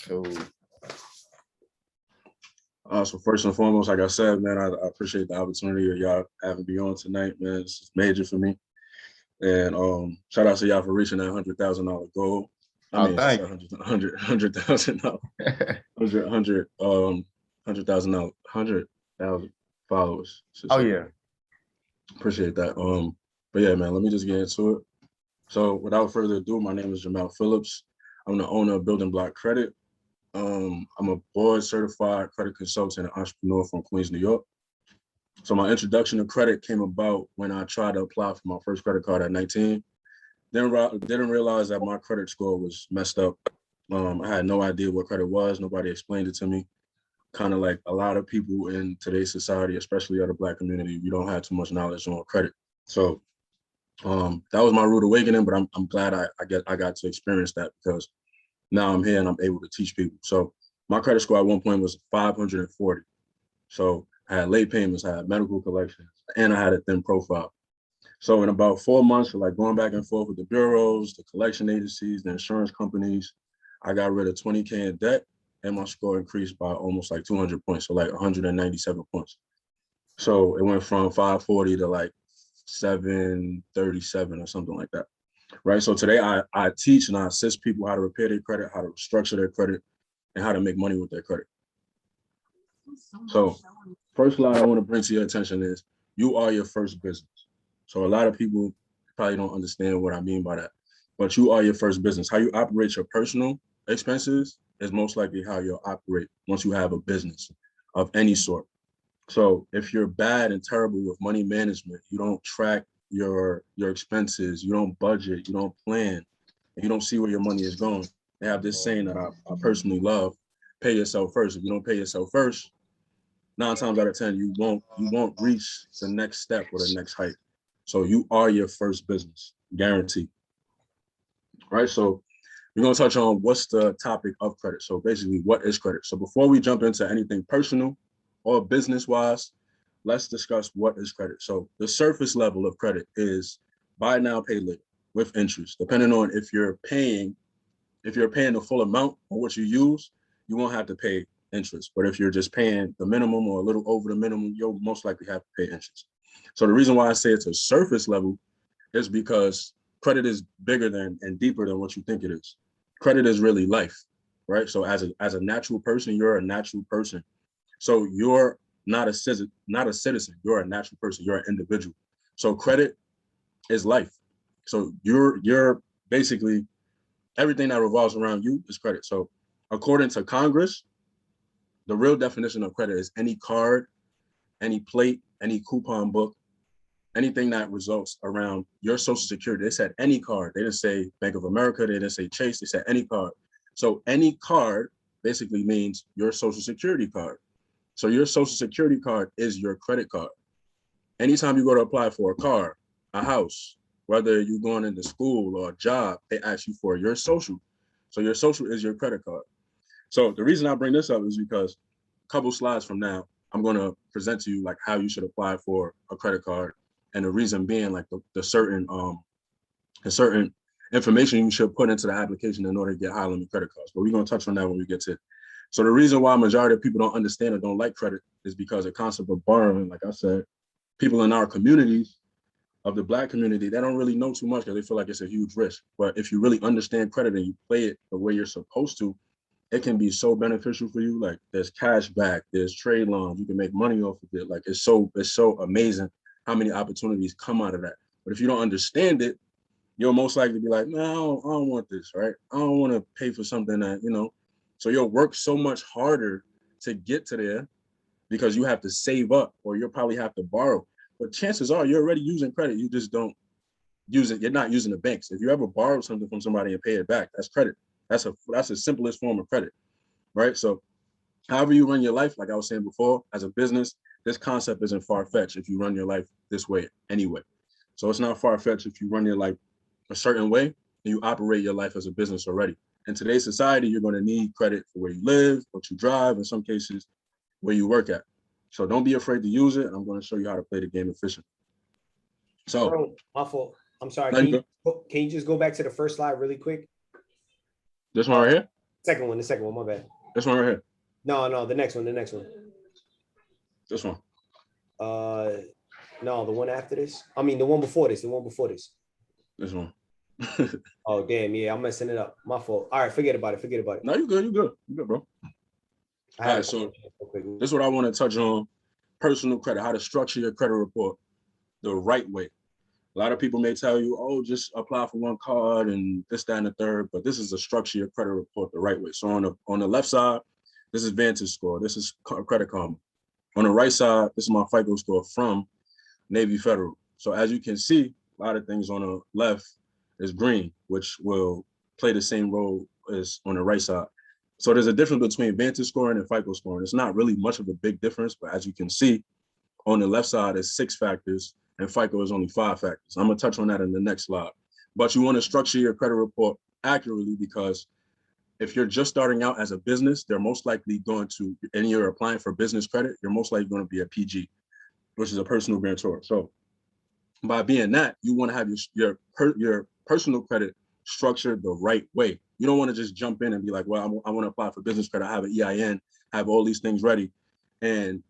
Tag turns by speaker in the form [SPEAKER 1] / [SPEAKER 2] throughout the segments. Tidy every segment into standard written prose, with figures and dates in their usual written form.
[SPEAKER 1] Cool.
[SPEAKER 2] So first and foremost, like I said, man, I appreciate the opportunity of y'all having me on tonight, man. It's major for me. And shout out to y'all for reaching that $100,000 goal.
[SPEAKER 1] Thank you.
[SPEAKER 2] $100,000, $100,000 followers.
[SPEAKER 1] Oh yeah.
[SPEAKER 2] Appreciate that. But yeah, man, let me just get into it. So without further ado, my name is Jamel Phillips. I'm the owner of Building Block Credit. I'm a board certified credit consultant and entrepreneur from Queens, New York. So my introduction to credit came about when I tried to apply for my first credit card at 19. Didn't realize that my credit score was messed up. I had no idea what credit was. Nobody explained it to me. Kind of like a lot of people in today's society, especially of the Black community, we don't have too much knowledge on credit. So that was my rude awakening, but I'm glad I got to experience that because now I'm here and I'm able to teach people. So my credit score at one point was 540. So I had late payments, I had medical collections, and I had a thin profile. So in about 4 months of like going back and forth with the bureaus, the collection agencies, the insurance companies, I got rid of 20K in debt and my score increased by almost like 200 points, so like 197 points. So it went from 540 to like 737 or something like that. Right. So today I teach and I assist people how to repair their credit, how to structure their credit, and how to make money with their credit. So first slide I want to bring to your attention is you are your first business. So a lot of people probably don't understand what I mean by that, but you are your first business. How you operate your personal expenses is most likely how you'll operate once you have a business of any sort. So if you're bad and terrible with money management, you don't track your expenses, you don't budget, you don't plan, and you don't see where your money is going. They have this saying that I personally love: pay yourself first. If you don't pay yourself first, 9 times out of 10, you won't reach the next step or the next height. So you are your first business, guaranteed. Right. So we're gonna touch on what's the topic of credit. So basically, what is credit? So before we jump into anything personal or business-wise, let's discuss what is credit. So the surface level of credit is buy now, pay later with interest. Depending on if you're paying the full amount on what you use, you won't have to pay interest. But if you're just paying the minimum or a little over the minimum, you'll most likely have to pay interest. So the reason why I say it's a surface level is because credit is bigger than and deeper than what you think it is. Credit is really life, right? So as a natural person, you're a natural person. So you're not a citizen, you're a natural person, you're an individual. So credit is life. So you're basically everything that revolves around you is credit. So according to Congress, the real definition of credit is any card, any plate, any coupon book, anything that results around your social security. They said any card. They didn't say Bank of America. They didn't say Chase. They said any card. So any card basically means your social security card. So your social security card is your credit card. Anytime you go to apply for a car, a house, whether you're going into school or a job, they ask you for your social. So your social is your credit card. So the reason I bring this up is because a couple slides from now, I'm going to present to you like how you should apply for a credit card. And the reason being like the certain information you should put into the application in order to get high limit credit cards. But we're going to touch on that when we get to it. So the reason why majority of people don't understand or don't like credit is because the concept of borrowing, like I said, people in our communities of the Black community, they don't really know too much because they feel like it's a huge risk. But if you really understand credit and you play it the way you're supposed to, it can be so beneficial for you. Like there's cash back, there's trade loans, you can make money off of it. Like it's so amazing how many opportunities come out of that. But if you don't understand it, you'll most likely be like, no, I don't want this, right? I don't want to pay for something that, so you'll work so much harder to get to there because you have to save up or you'll probably have to borrow. But chances are you're already using credit. You just don't use it. You're not using the banks. If you ever borrow something from somebody and pay it back, that's credit. That's the simplest form of credit, right? So however you run your life, like I was saying before, as a business, this concept isn't far-fetched if you run your life this way anyway. So it's not far-fetched if you run your life a certain way and you operate your life as a business already. In today's society, you're going to need credit for where you live, what you drive, in some cases, where you work at. So don't be afraid to use it. And I'm going to show you how to play the game efficiently. So,
[SPEAKER 3] bro, my fault. I'm sorry. Can you just go back to the first slide really quick?
[SPEAKER 2] This one right here?
[SPEAKER 1] The second one, my bad.
[SPEAKER 2] This one right here.
[SPEAKER 1] No, the next one.
[SPEAKER 2] This one.
[SPEAKER 1] No, the one after this. I mean, the one before this.
[SPEAKER 2] This one.
[SPEAKER 1] Oh, damn. Yeah, I'm messing it up. My fault. All right, forget about it.
[SPEAKER 2] No, you good. You good, bro.
[SPEAKER 1] I
[SPEAKER 2] All
[SPEAKER 1] had
[SPEAKER 2] right, so this is what I want to touch on: personal credit, how to structure your credit report the right way. A lot of people may tell you, oh, just apply for one card and this, that, and the third, but this is a structure your credit report the right way. So on the left side, this is Vantage score. This is Credit Karma. On the right side, this is my FICO score from Navy Federal. So as you can see, a lot of things on the left is green, which will play the same role as on the right side. So there's a difference between Vantage scoring and FICO scoring. It's not really much of a big difference, but as you can see, on the left side is 6 factors and FICO is only 5 factors. I'm gonna touch on that in the next slide. But you wanna structure your credit report accurately because if you're just starting out as a business, they're most likely going to, and you're applying for business credit, you're most likely gonna be a PG, which is a personal guarantor. So by being that, you wanna have your personal credit structured the right way. You don't wanna just jump in and be like, well, I wanna apply for business credit, I have an EIN, have all these things ready, and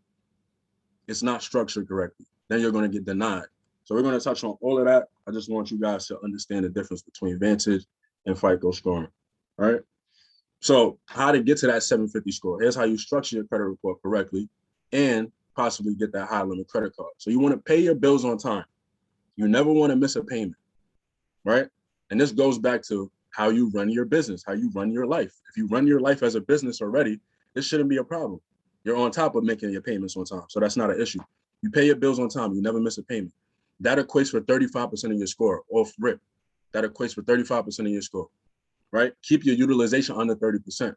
[SPEAKER 2] it's not structured correctly. Then you're going to get denied. So we're going to touch on all of that. I just want you guys to understand the difference between Vantage and FICO scoring. All right. So how to get to that 750 score. Here's how you structure your credit report correctly and possibly get that high limit credit card. So you want to pay your bills on time. You never want to miss a payment, right? And this goes back to how you run your business, how you run your life. If you run your life as a business already, this shouldn't be a problem. You're on top of making your payments on time. So that's not an issue. You pay your bills on time. You never miss a payment. That equates for 35% of your score off rip. That equates for 35% of your score, right? Keep your utilization under 30%,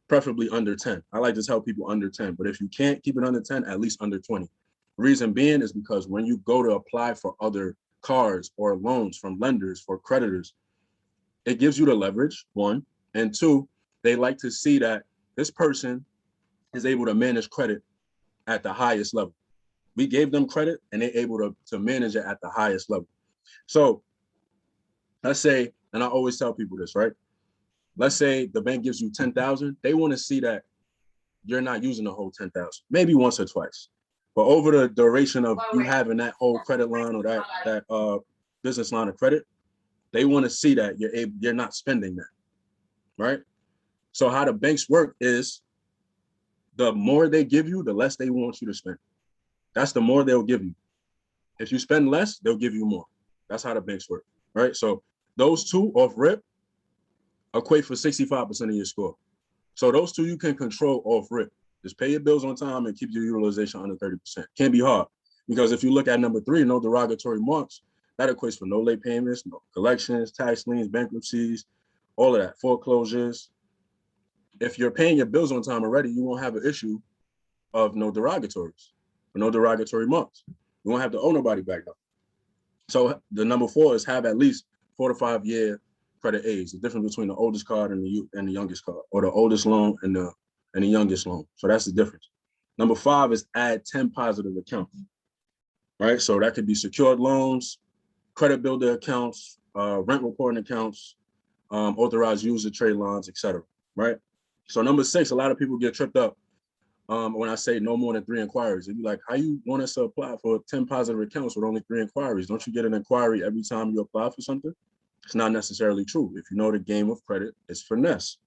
[SPEAKER 2] preferably under 10. I like to tell people under 10, but if you can't keep it under 10, at least under 20. Reason being is because when you go to apply for other cards or loans from lenders for creditors, it gives you the leverage, one, and two, they like to see that this person is able to manage credit at the highest level. We gave them credit and they're able to manage it at the highest level. So let's say, and I always tell people this, right? Let's say the bank gives you 10,000. They want to see that you're not using the whole 10,000, maybe once or twice. But over the duration of you having that whole credit line or that business line of credit, they want to see that you're not spending that, right? So how the banks work is the more they give you, the less they want you to spend. That's the more they'll give you. If you spend less, they'll give you more. That's how the banks work, right? So those two off rip equate for 65% of your score. So those two you can control off rip. Just pay your bills on time and keep your utilization under 30%. Can't be hard. Because if you look at number 3, no derogatory marks, that equates for no late payments, no collections, tax liens, bankruptcies, all of that, foreclosures. If you're paying your bills on time already, you won't have an issue of no derogatories or no derogatory marks. You won't have to owe nobody back up. So the number 4 is have at least 4 to 5 year credit age. The difference between the oldest card and the youngest card, or the oldest loan and the youngest loan. So that's the difference. Number 5 is add 10 positive accounts, right? So that could be secured loans, credit builder accounts, rent reporting accounts, authorized user trade lines, etc. Right? So number 6, a lot of people get tripped up when I say no more than 3 inquiries. They'd be like, how you want us to apply for 10 positive accounts with only 3 inquiries? Don't you get an inquiry every time you apply for something? It's not necessarily true. If you know the game of credit, it's finesse.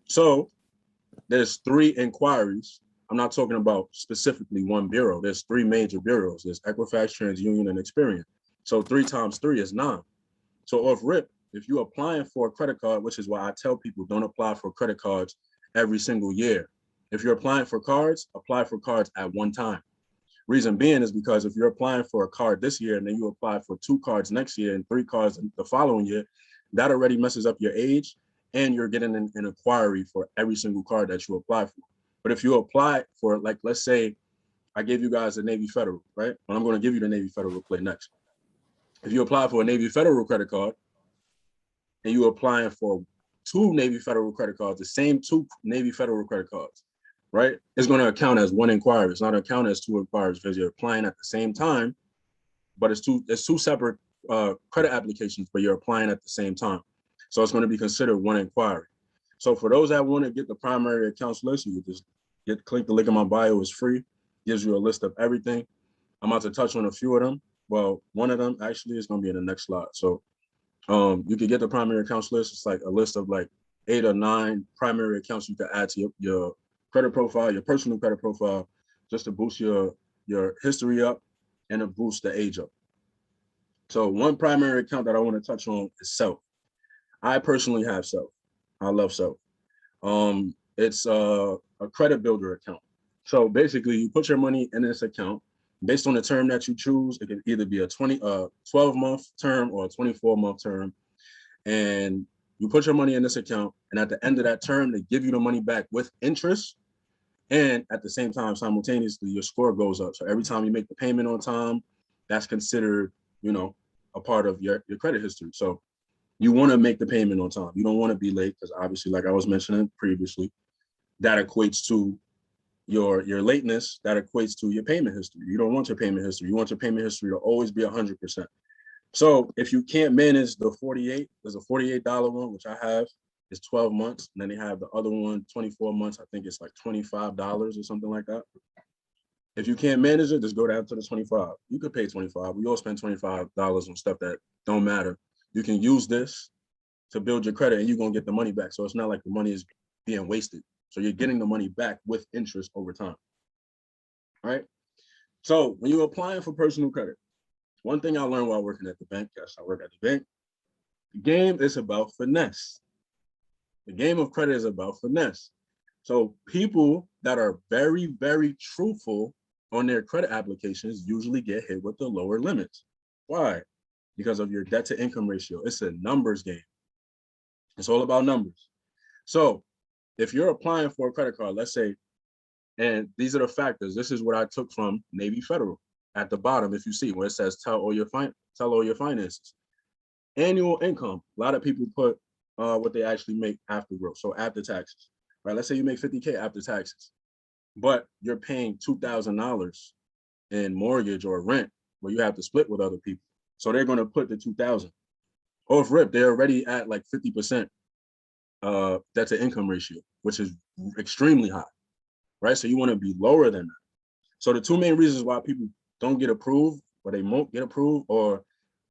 [SPEAKER 2] So there's 3 inquiries. I'm not talking about specifically one bureau. There's 3 major bureaus. There's Equifax, TransUnion, and Experian. So 3 times 3 is 9. So off rip, if you're applying for a credit card, which is why I tell people don't apply for credit cards every single year. If you're applying for cards, apply for cards at one time. Reason being is because if you're applying for a card this year and then you apply for 2 cards next year and 3 cards the following year, that already messes up your age and you're getting an inquiry for every single card that you apply for. But if you apply for, like, let's say I gave you guys a Navy Federal, right? And I'm going to give you the Navy Federal play next. If you apply for a Navy Federal credit card and you're applying for 2 Navy Federal credit cards, the same 2 Navy Federal credit cards, right? It's going to count as 1 inquiry. It's not going to count as 2 inquiries because you're applying at the same time, but it's two separate credit applications, but you're applying at the same time. So it's going to be considered 1 inquiry. So for those that want to get the primary accounts list, you can just click the link in my bio. It's free. Gives you a list of everything. I'm about to touch on a few of them. Well, one of them actually is going to be in the next slide. So you can get the primary accounts list. It's like a list of like 8 or 9 primary accounts you can add to your credit profile, your personal credit profile, just to boost your history up and to boost the age up. So one primary account that I want to touch on is Self. I personally have Self. I love Self. It's a credit builder account. So basically, you put your money in this account based on the term that you choose. It can either be a 12-month term or a 24-month term. And you put your money in this account, and at the end of that term, they give you the money back with interest. And at the same time, simultaneously, your score goes up. So every time you make the payment on time, that's considered, a part of your credit history. So you want to make the payment on time. You don't want to be late because obviously, like I was mentioning previously, that equates to your lateness, that equates to your payment history. You don't want your payment history. You want your payment history to always be 100%. So if you can't manage the 48, there's a $48 one, which I have, is 12 months. And then they have the other one, 24 months. I think it's like $25 or something like that. If you can't manage it, just go down to the 25. You could pay 25. We all spend $25 on stuff that don't matter. You can use this to build your credit and you're going to get the money back. So it's not like the money is being wasted. So you're getting the money back with interest over time. All right. So when you're applying for personal credit, one thing I learned while working at the bank, yes, I work at the bank, the game is about finesse. The game of credit is about finesse. So people that are very, very truthful on their credit applications usually get hit with the lower limits. Why? Because of your debt to income ratio. It's a numbers game. It's all about numbers. So if you're applying for a credit card, let's say, and these are the factors. This is what I took from Navy Federal. At the bottom, if you see where it says tell all your finances. Annual income. A lot of people put what they actually make after growth. So after taxes, right? Let's say you make 50K after taxes, but you're paying $2,000 in mortgage or rent where you have to split with other people. So they're going to put the 2,000 off rip. They're already at like 50% debt to income ratio, which is extremely high, right? So you want to be lower than that. So the two main reasons why people don't get approved, or they won't get approved, or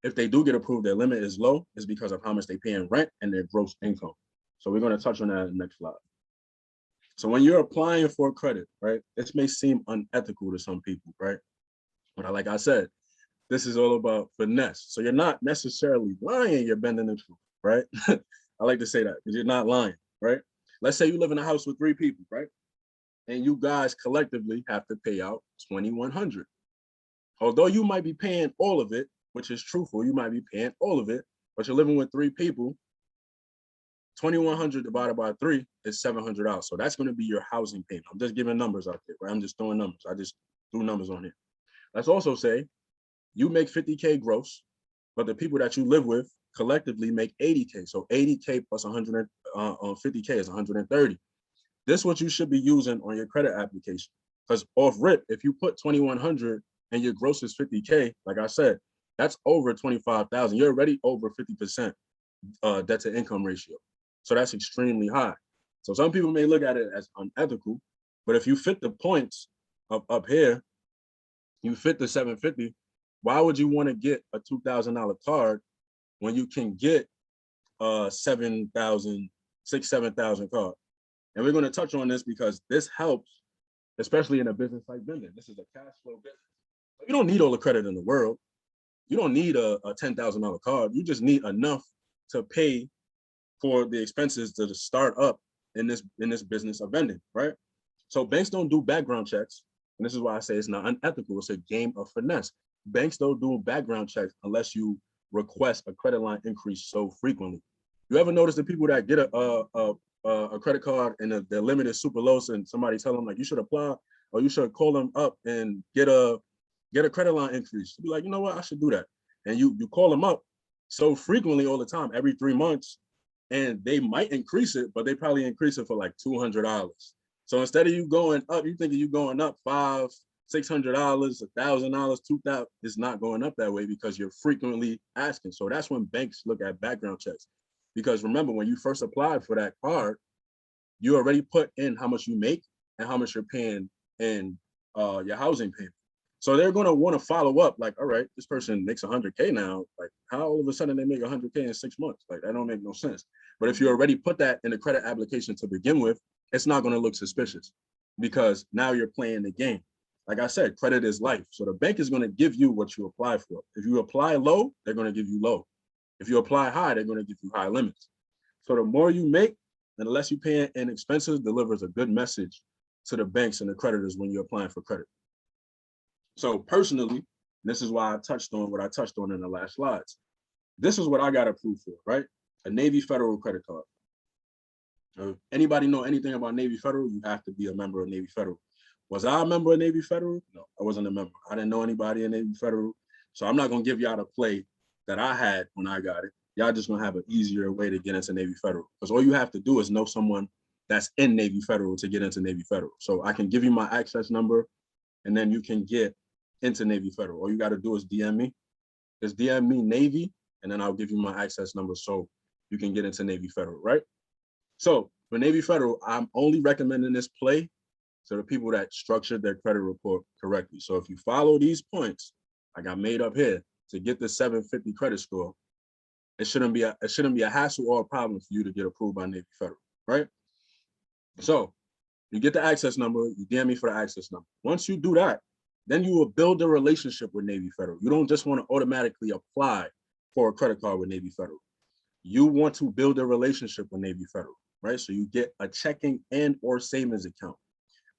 [SPEAKER 2] if they do get approved, their limit is low, is because of how much they pay in rent and their gross income. So we're going to touch on that in the next slide. So when you're applying for credit, right, this may seem unethical to some people, right? But like I said, this is all about finesse. So you're not necessarily lying, you're bending the truth, right? I like to say that because you're not lying, right? Let's say you live in a house with 3 people, right? And you guys collectively have to pay out $2,100. Although you might be paying all of it, which is truthful, you might be paying all of it, but you're living with 3 people, 2,100 divided by 3 is $700. So that's going to be your housing payment. I'm just giving numbers out there, right? I'm just throwing numbers. I just threw numbers on here. Let's also say you make 50K gross, but the people that you live with collectively make 80K. So 80K plus 150K is 130. This is what you should be using on your credit application. Because off rip, if you put 2,100 and your gross is 50K, like I said, that's over 25,000. You're already over 50% debt to income ratio. So that's extremely high. So some people may look at it as unethical, but if you fit the points up here, you fit the 750, why would you want to get a $2,000 card when you can get a 7,000, 7,000 card? And we're going to touch on this because this helps, especially in a business like vending. This is a cash flow business. You don't need all the credit in the world. You don't need a $10,000 card. You just need enough to pay for the expenses to start up in this business of vending, right? So banks don't do background checks. And this is why I say it's not unethical. It's a game of finesse. Banks don't do background checks unless you request a credit line increase so frequently. You ever notice the people that get a credit card and the limit is super low, and somebody tell them like you should apply or you should call them up and get a credit line increase? Be like, you know what, I should do that. And you call them up so frequently all the time, every 3 months, and they might increase it, but they probably increase it for like $200. So instead of you going up, you thinking you going up $500, $600, $1,000, $2,000, it's not going up that way because you're frequently asking. So that's when banks look at background checks. Because remember, when you first applied for that card, you already put in how much you make and how much you're paying in your housing payment. So they're going to want to follow up like, all right, this person makes 100K now. Like, how all of a sudden they make 100K in 6 months? Like, that don't make no sense. But if you already put that in the credit application to begin with, it's not going to look suspicious because now you're playing the game. Like I said, credit is life. So the bank is going to give you what you apply for. If you apply low, they're going to give you low. If you apply high, they're going to give you high limits. So the more you make and the less you pay in expenses delivers a good message to the banks and the creditors when you're applying for credit. So personally, this is why I touched on what I touched on in the last slides. This is what I got approved for, right? A Navy Federal credit card. If anybody know anything about Navy Federal, you have to be a member of Navy Federal. Was I a member of Navy Federal? No, I wasn't a member. I didn't know anybody in Navy Federal. So I'm not going to give y'all the play that I had when I got it. Y'all just going to have an easier way to get into Navy Federal. Because all you have to do is know someone that's in Navy Federal to get into Navy Federal. So I can give you my access number, and then you can get into Navy Federal. All you got to do is DM me. Just DM me Navy, and then I'll give you my access number so you can get into Navy Federal, right? So for Navy Federal, I'm only recommending this play to the people that structured their credit report correctly. So if you follow these points, like I made up here, to get the 750 credit score, it shouldn't be a hassle or a problem for you to get approved by Navy Federal, right? So you get the access number, you DM me for the access number. Once you do that, then you will build a relationship with Navy Federal. You don't just want to automatically apply for a credit card with Navy Federal. You want to build a relationship with Navy Federal, right? So you get a checking and or savings account.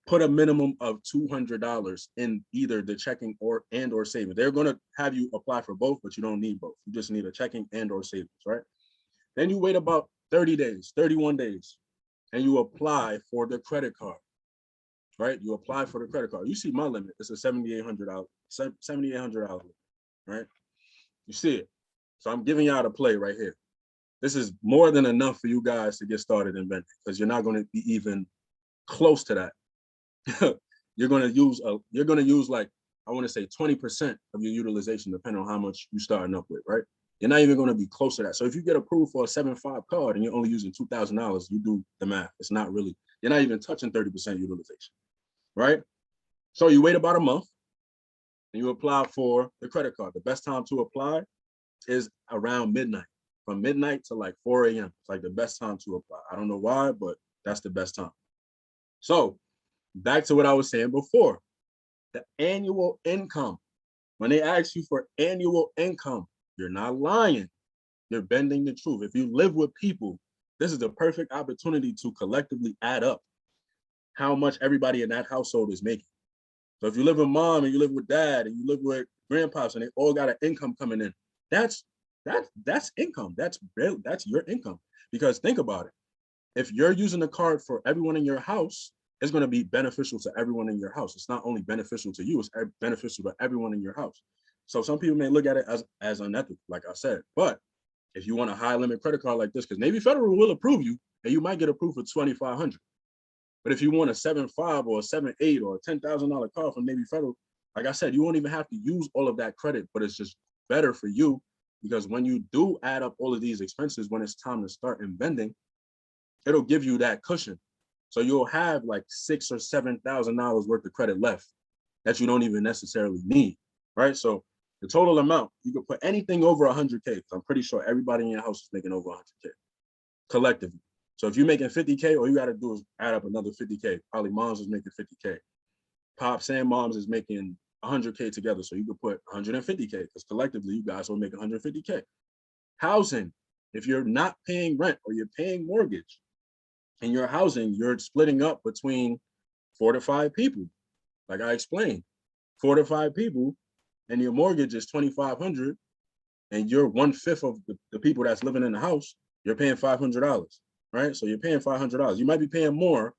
[SPEAKER 2] Put a minimum of $200 in either the checking or savings. They're going to have you apply for both, but you don't need both. You just need a checking and or savings, right? Then you wait about 30 days, 31 days, and you apply for the credit card, right? You apply for the credit card. You see my limit. It's a $7,800, right? You see it. So I'm giving y'all the play right here. This is more than enough for you guys to get started in vending because you're not going to be even close to that. You're going to use like, I want to say 20% of your utilization, depending on how much you're starting up with, right? You're not even going to be close to that. So if you get approved for a 7.5 card and you're only using $2,000, you do the math. It's not really, you're not even touching 30% utilization, right? So you wait about a month and you apply for the credit card. The best time to apply is around midnight, from midnight to like 4 a.m. It's like the best time to apply. I don't know why, but that's the best time. So back to what I was saying before, the annual income. When they ask you for annual income, you're not lying. You're bending the truth. If you live with people, this is the perfect opportunity to collectively add up how much everybody in that household is making. So if you live with mom and you live with dad and you live with grandpas and they all got an income coming in, that's income. That's your income. Because think about it. If you're using the card for everyone in your house, it's going to be beneficial to everyone in your house. It's not only beneficial to you, it's beneficial to everyone in your house. So some people may look at it as unethical, like I said. But if you want a high limit credit card like this, because Navy Federal will approve you, and you might get approved for $2,500. But if you want a 7.5 or a 7.8 or a $10,000 card from Navy Federal, like I said, you won't even have to use all of that credit, but it's just better for you because when you do add up all of these expenses, when it's time to start in vending, it'll give you that cushion. So you'll have like $6,000 or $7,000 worth of credit left that you don't even necessarily need, right? So the total amount, you can put anything over 100K, because I'm pretty sure everybody in your house is making over 100K collectively. So if you're making 50K, all you got to do is add up another 50K. Probably moms is making 50K. Pops and moms is making 100K together. So you could put 150K because collectively you guys will make 150K. Housing, if you're not paying rent or you're paying mortgage, in your housing, you're splitting up between 4 to 5 people. Like I explained, 4 to 5 people, and your mortgage is $2,500, and you're 1/5 of the people that's living in the house, you're paying $500, right? So you're paying $500. You might be paying more,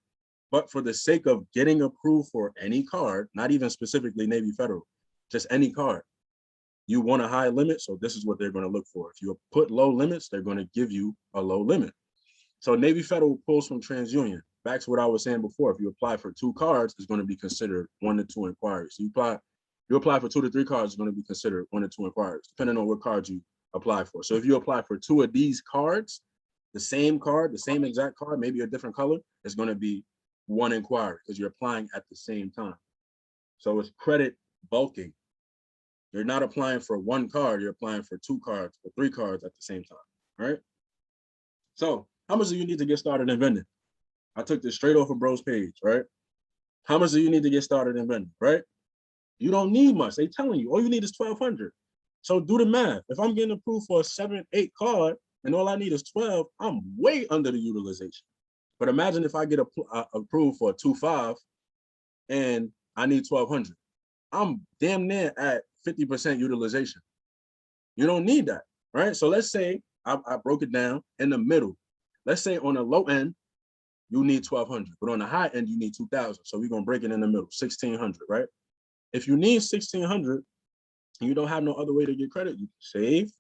[SPEAKER 2] but for the sake of getting approved for any card, not even specifically Navy Federal, just any card, you want a high limit, so this is what they're going to look for. If you put low limits, they're going to give you a low limit. So Navy Federal pulls from TransUnion. Back to what I was saying before, if you apply for 2 cards, it's going to be considered 1 to 2 inquiries. So you apply for 2 to 3 cards, it's going to be considered 1 to 2 inquiries, depending on what cards you apply for. So if you apply for 2 of these cards, The same card, the same exact card, maybe a different color, is going to be one inquiry because you're applying at the same time. So it's credit bulking. You're not applying for one card, you're applying for 2 cards or 3 cards at the same time, right? So how much do you need to get started in vending? I took this straight off of bro's page, right? How much do you need to get started in vending, right? You don't need much. They telling you, all you need is 1,200. So do the math. If I'm getting approved for a 7, 8 card and all I need is 12, I'm way under the utilization. But imagine if I get approved for a 2.5 and I need 1,200. I'm damn near at 50% utilization. You don't need that, right? So let's say I broke it down in the middle. Let's say on the low end, you need 1,200, but on the high end, you need 2,000. So we're gonna break it in the middle, 1,600, right? If you need 1,600 and you don't have no other way to get credit, you can save.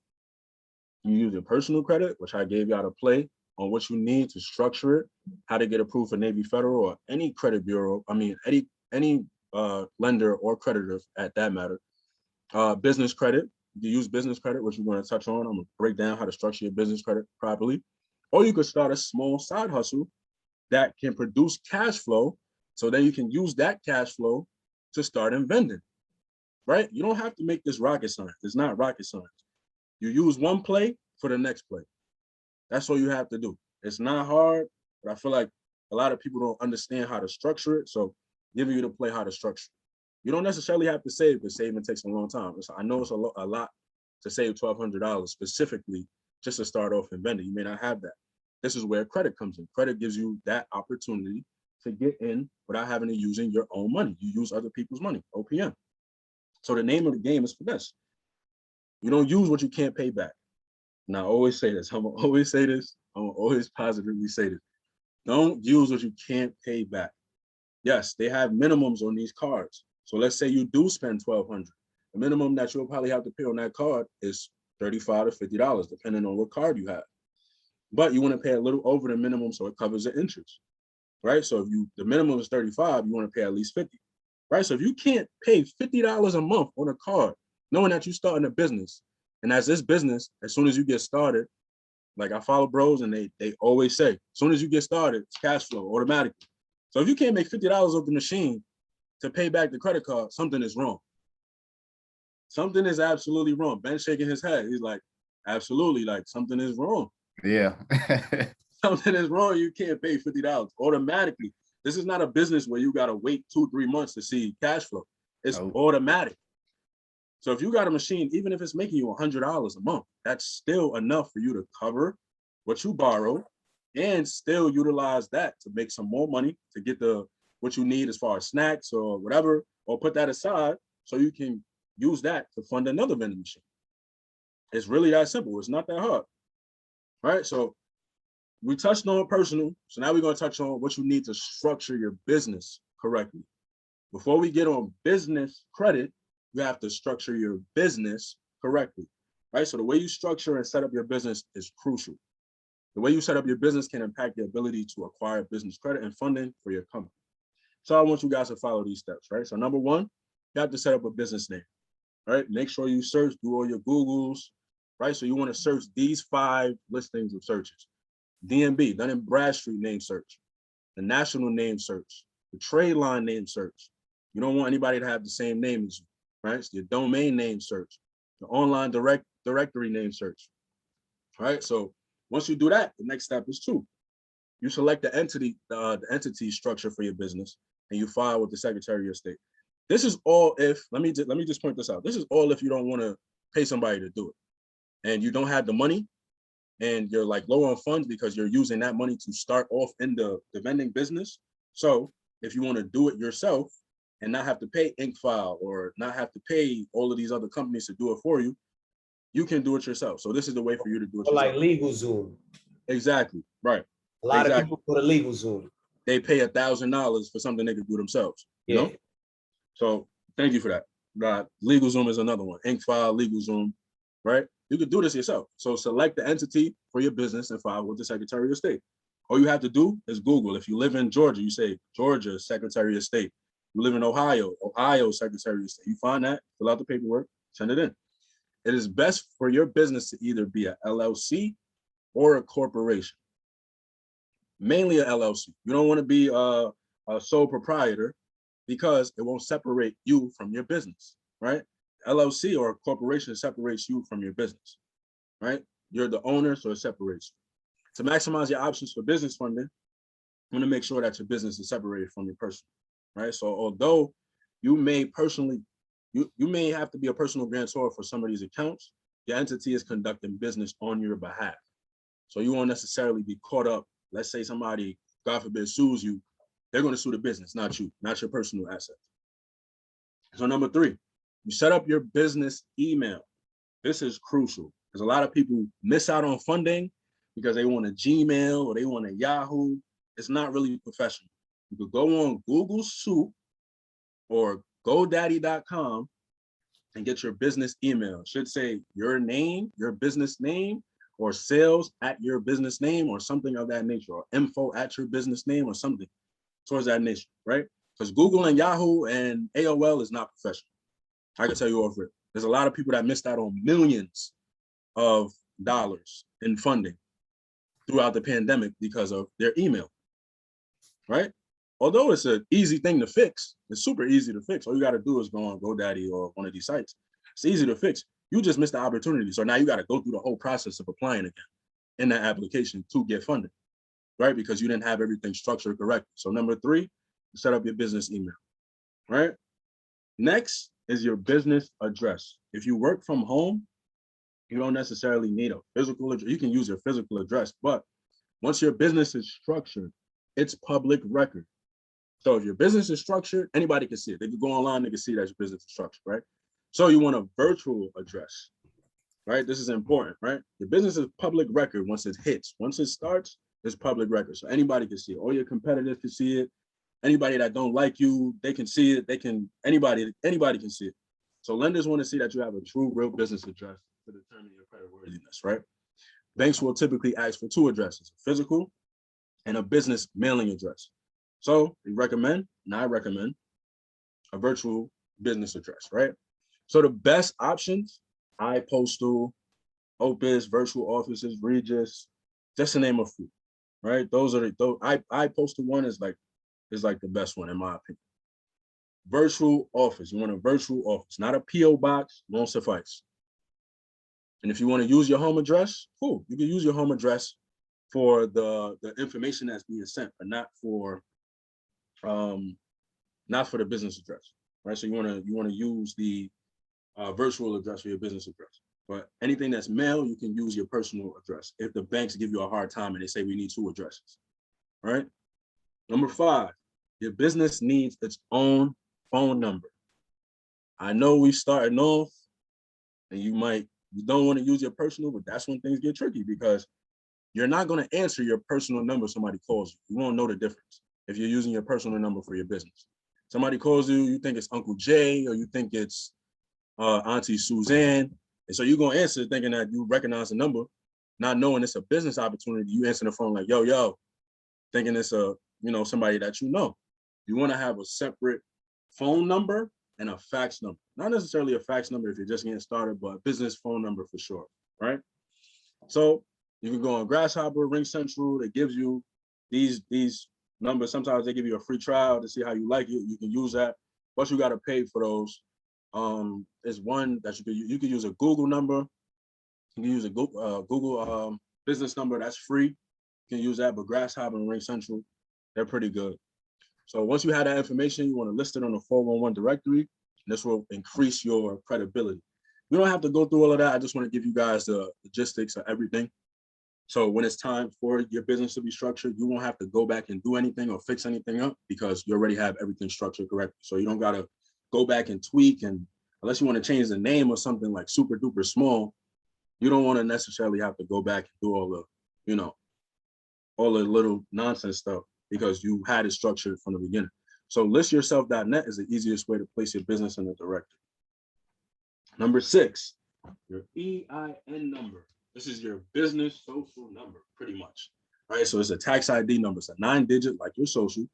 [SPEAKER 2] You use your personal credit, which I gave y'all to play on what you need to structure it, how to get approved for Navy Federal or any credit bureau. I mean, any lender or creditor at that matter. Business credit, you use business credit, which we're going to touch on. I'm going to break down how to structure your business credit properly. Or you could start a small side hustle that can produce cash flow. So then you can use that cash flow to start in vending, right? You don't have to make this rocket science. It's not rocket science. You use one play for the next play. That's all you have to do. It's not hard, but I feel like a lot of people don't understand how to structure it. So giving you the play how to structure it. You don't necessarily have to save, because saving takes a long time. I know it's a lot to save $1,200 specifically just to start off in vending. You may not have that. This is where credit comes in. Credit gives you that opportunity to get in without having to using your own money. You use other people's money, OPM. So the name of the game is finesse. You don't use what you can't pay back. Now, I always say this. I'm gonna always say this. I'm gonna always positively say this. Don't use what you can't pay back. Yes, they have minimums on these cards. So let's say you do spend $1,200. The minimum that you'll probably have to pay on that card is $35 to $50, depending on what card you have. But you want to pay a little over the minimum so it covers the interest, right? So if the minimum is 35, you want to pay at least 50, right? So if you can't pay $50 a month on a card, knowing that you're starting a business, and as this business, as soon as you get started, like I follow bros and they always say, as soon as you get started, it's cash flow automatically. So if you can't make $50 off the machine to pay back the credit card, something is wrong. Something is absolutely wrong. Ben's shaking his head. He's like, absolutely, like something is wrong.
[SPEAKER 3] Yeah.
[SPEAKER 2] Something is wrong. You can't pay $50 automatically. This is not a business where you got to wait 2-3 months to see cash flow. It's automatic. So if you got a machine, even if it's making you $100 a month, that's still enough for you to cover what you borrow and still utilize that to make some more money to get what you need as far as snacks or whatever, or put that aside so you can use that to fund another vending machine. It's really that simple. It's not that hard. All right. So we touched on personal. So now we're going to touch on what you need to structure your business correctly. Before we get on business credit, you have to structure your business correctly, right? So the way you structure and set up your business is crucial. The way you set up your business can impact the ability to acquire business credit and funding for your company. So I want you guys to follow these steps, right? So number one, you have to set up a business name, right? Make sure you search, do all your Googles, right? So you want to search these 5 listings of searches. DMB, Dun & Bradstreet name search, the national name search, the trade line name search. You don't want anybody to have the same name as you, right? So your domain name search, the online directory name search, right? So once you do that, the next step is 2. You select the entity structure for your business and you file with the Secretary of State. This is all if, let me just point this out. This is all if you don't want to pay somebody to do it and you don't have the money and you're like low on funds because you're using that money to start off in the vending business. So if you want to do it yourself and not have to pay InkFile or not have to pay all of these other companies to do it for you, you can do it yourself. So this is the way for you to do it yourself.
[SPEAKER 1] Like LegalZoom.
[SPEAKER 2] Exactly, right.
[SPEAKER 1] A lot of people go to LegalZoom.
[SPEAKER 2] They pay $1,000 for something they could do themselves, you know? So thank you for that. LegalZoom is another one. InkFile, LegalZoom, right? You could do this yourself. So select the entity for your business and file with the Secretary of State. All you have to do is Google. If you live in Georgia, you say Georgia Secretary of State. You live in Ohio, Ohio Secretary of State. You find that, fill out the paperwork, send it in. It is best for your business to either be a LLC or a corporation. Mainly a LLC. You don't want to be a sole proprietor because it won't separate you from your business, right? LLC or a corporation separates you from your business, right? You're the owner, so it separates you. To maximize your options for business funding, you want to make sure that your business is separated from your personal, right? So although you may personally, you may have to be a personal grantor for some of these accounts, your entity is conducting business on your behalf. So you won't necessarily be caught up. Let's say somebody, God forbid, sues you. They're going to sue the business, not you, not your personal assets. So number 3, you set up your business email. This is crucial because a lot of people miss out on funding because they want a Gmail or they want a Yahoo. It's not really professional. You could go on Google Soup or GoDaddy.com and get your business email. It should say your name, your business name, or sales at your business name or something of that nature, or info at your business name or something towards that nature, right? Because Google and Yahoo and AOL is not professional. I can tell you over it. There's a lot of people that missed out on millions of dollars in funding throughout the pandemic because of their email, right? Although it's an easy thing to fix, it's super easy to fix. All you got to do is go on GoDaddy or one of these sites. It's easy to fix. You just missed the opportunity. So now you got to go through the whole process of applying again in that application to get funded, right? Because you didn't have everything structured correctly. So number 3, set up your business email, right? Next is your business address. If you work from home, you don't necessarily need a physical address. You can use your physical address, but once your business is structured, it's public record. So if your business is structured, anybody can see it. They can go online, they can see that your business is structured, right? So you want a virtual address, right? This is important, right? Your business is public record once it hits. Once it starts, it's public record. So anybody can see it. All your competitors can see it. Anybody that don't like you, they can see it. Anybody can see it. So lenders want to see that you have a true, real business address to determine your creditworthiness, right? Banks will typically ask for 2 addresses, a physical and a business mailing address. So we recommend, and I recommend, a virtual business address, right? So the best options, iPostal, Opus, virtual offices, Regis, just to name a few, right? Those are iPostal one is like the best one in my opinion. Virtual office, you want a virtual office, not a PO box, won't suffice. And if you want to use your home address, cool, you can use your home address for the information that's being sent, but not for the business address, right? So you want to use the virtual address for your business address. But anything that's mail, you can use your personal address. If the banks give you a hard time and they say we need 2 addresses, all right? Number 5, your business needs its own phone number. I know we starting off, and you don't want to use your personal, but that's when things get tricky because you're not going to answer your personal number if somebody calls you. You won't know the difference if you're using your personal number for your business. Somebody calls you, you think it's Uncle Jay or you think it's Auntie Suzanne. And so you're going to answer thinking that you recognize the number, not knowing it's a business opportunity. You answer the phone like, yo, thinking it's somebody that you know. You want to have a separate phone number and a fax number. Not necessarily a fax number if you're just getting started, but a business phone number for sure, right? So you can go on Grasshopper, Ring Central. That gives you these numbers. Sometimes they give you a free trial to see how you like it. You can use that, but you got to pay for those. There's one that you can use a Google number. You can use a Google business number. That's free. You can use that, but Grasshopper and Ring Central, they're pretty good. So once you have that information, you want to list it on the 411 directory. And this will increase your credibility. We don't have to go through all of that. I just want to give you guys the logistics of everything. So when it's time for your business to be structured, you won't have to go back and do anything or fix anything up because you already have everything structured correctly. So you don't got to go back and tweak, and unless you want to change the name or something like super duper small, you don't want to necessarily have to go back and do all the little nonsense stuff because you had it structured from the beginning. So listyourself.net is the easiest way to place your business in the directory. Number 6, your EIN number. This is your business social number, pretty much, right? So it's a tax ID number. It's a 9-digit like your social,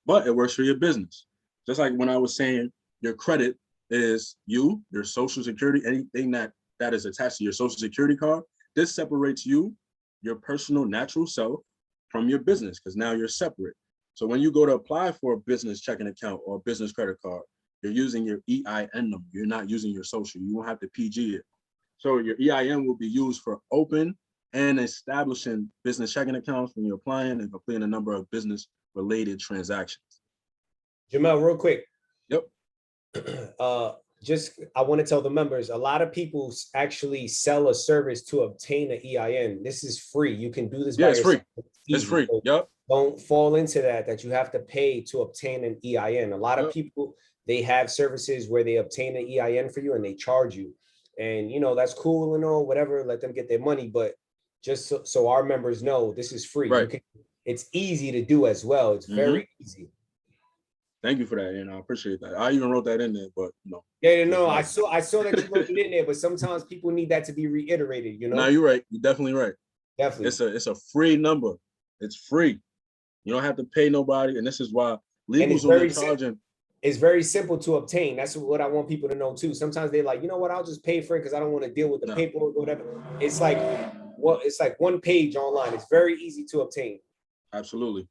[SPEAKER 2] but it works for your business. Just like when I was saying, your credit is your social security, anything that is attached to your social security card. This separates you your personal natural self from your business, because now you're separate. So when you go to apply for a business checking account or a business credit card, you're using your EIN number. You're not using your social. You won't have to PG it. So your EIN will be used for open and establishing business checking accounts when you're applying and completing a number of business related transactions.
[SPEAKER 1] Jamel, real quick.
[SPEAKER 2] Yep.
[SPEAKER 1] Just I want to tell the members, a lot of people actually sell a service to obtain an EIN. This is free. You can do this by
[SPEAKER 2] it's
[SPEAKER 1] yourself.
[SPEAKER 2] free. It's free. So yep.
[SPEAKER 1] Don't fall into that you have to pay to obtain an EIN. A lot of people, they have services where they obtain an EIN for you and they charge you. And you know, that's cool and all, whatever, let them get their money. But just so our members know, this is free.
[SPEAKER 2] Right.
[SPEAKER 1] You can, it's easy to do as well. It's very easy.
[SPEAKER 2] Thank you for that, and I appreciate that. I even wrote that in there, but no.
[SPEAKER 1] Yeah, no, I saw that you wrote it in there, but sometimes people need that to be reiterated, you know?
[SPEAKER 2] No, you're right. You're definitely right.
[SPEAKER 1] Definitely.
[SPEAKER 2] It's a free number. It's free. You don't have to pay nobody, and this is why legals will be charging.
[SPEAKER 1] It's very simple to obtain. That's what I want people to know too. Sometimes they're like, you know what, I'll just pay for it because I don't want to deal with the paperwork or whatever. It's like, well, it's like one page online. It's very easy to obtain.
[SPEAKER 2] Absolutely.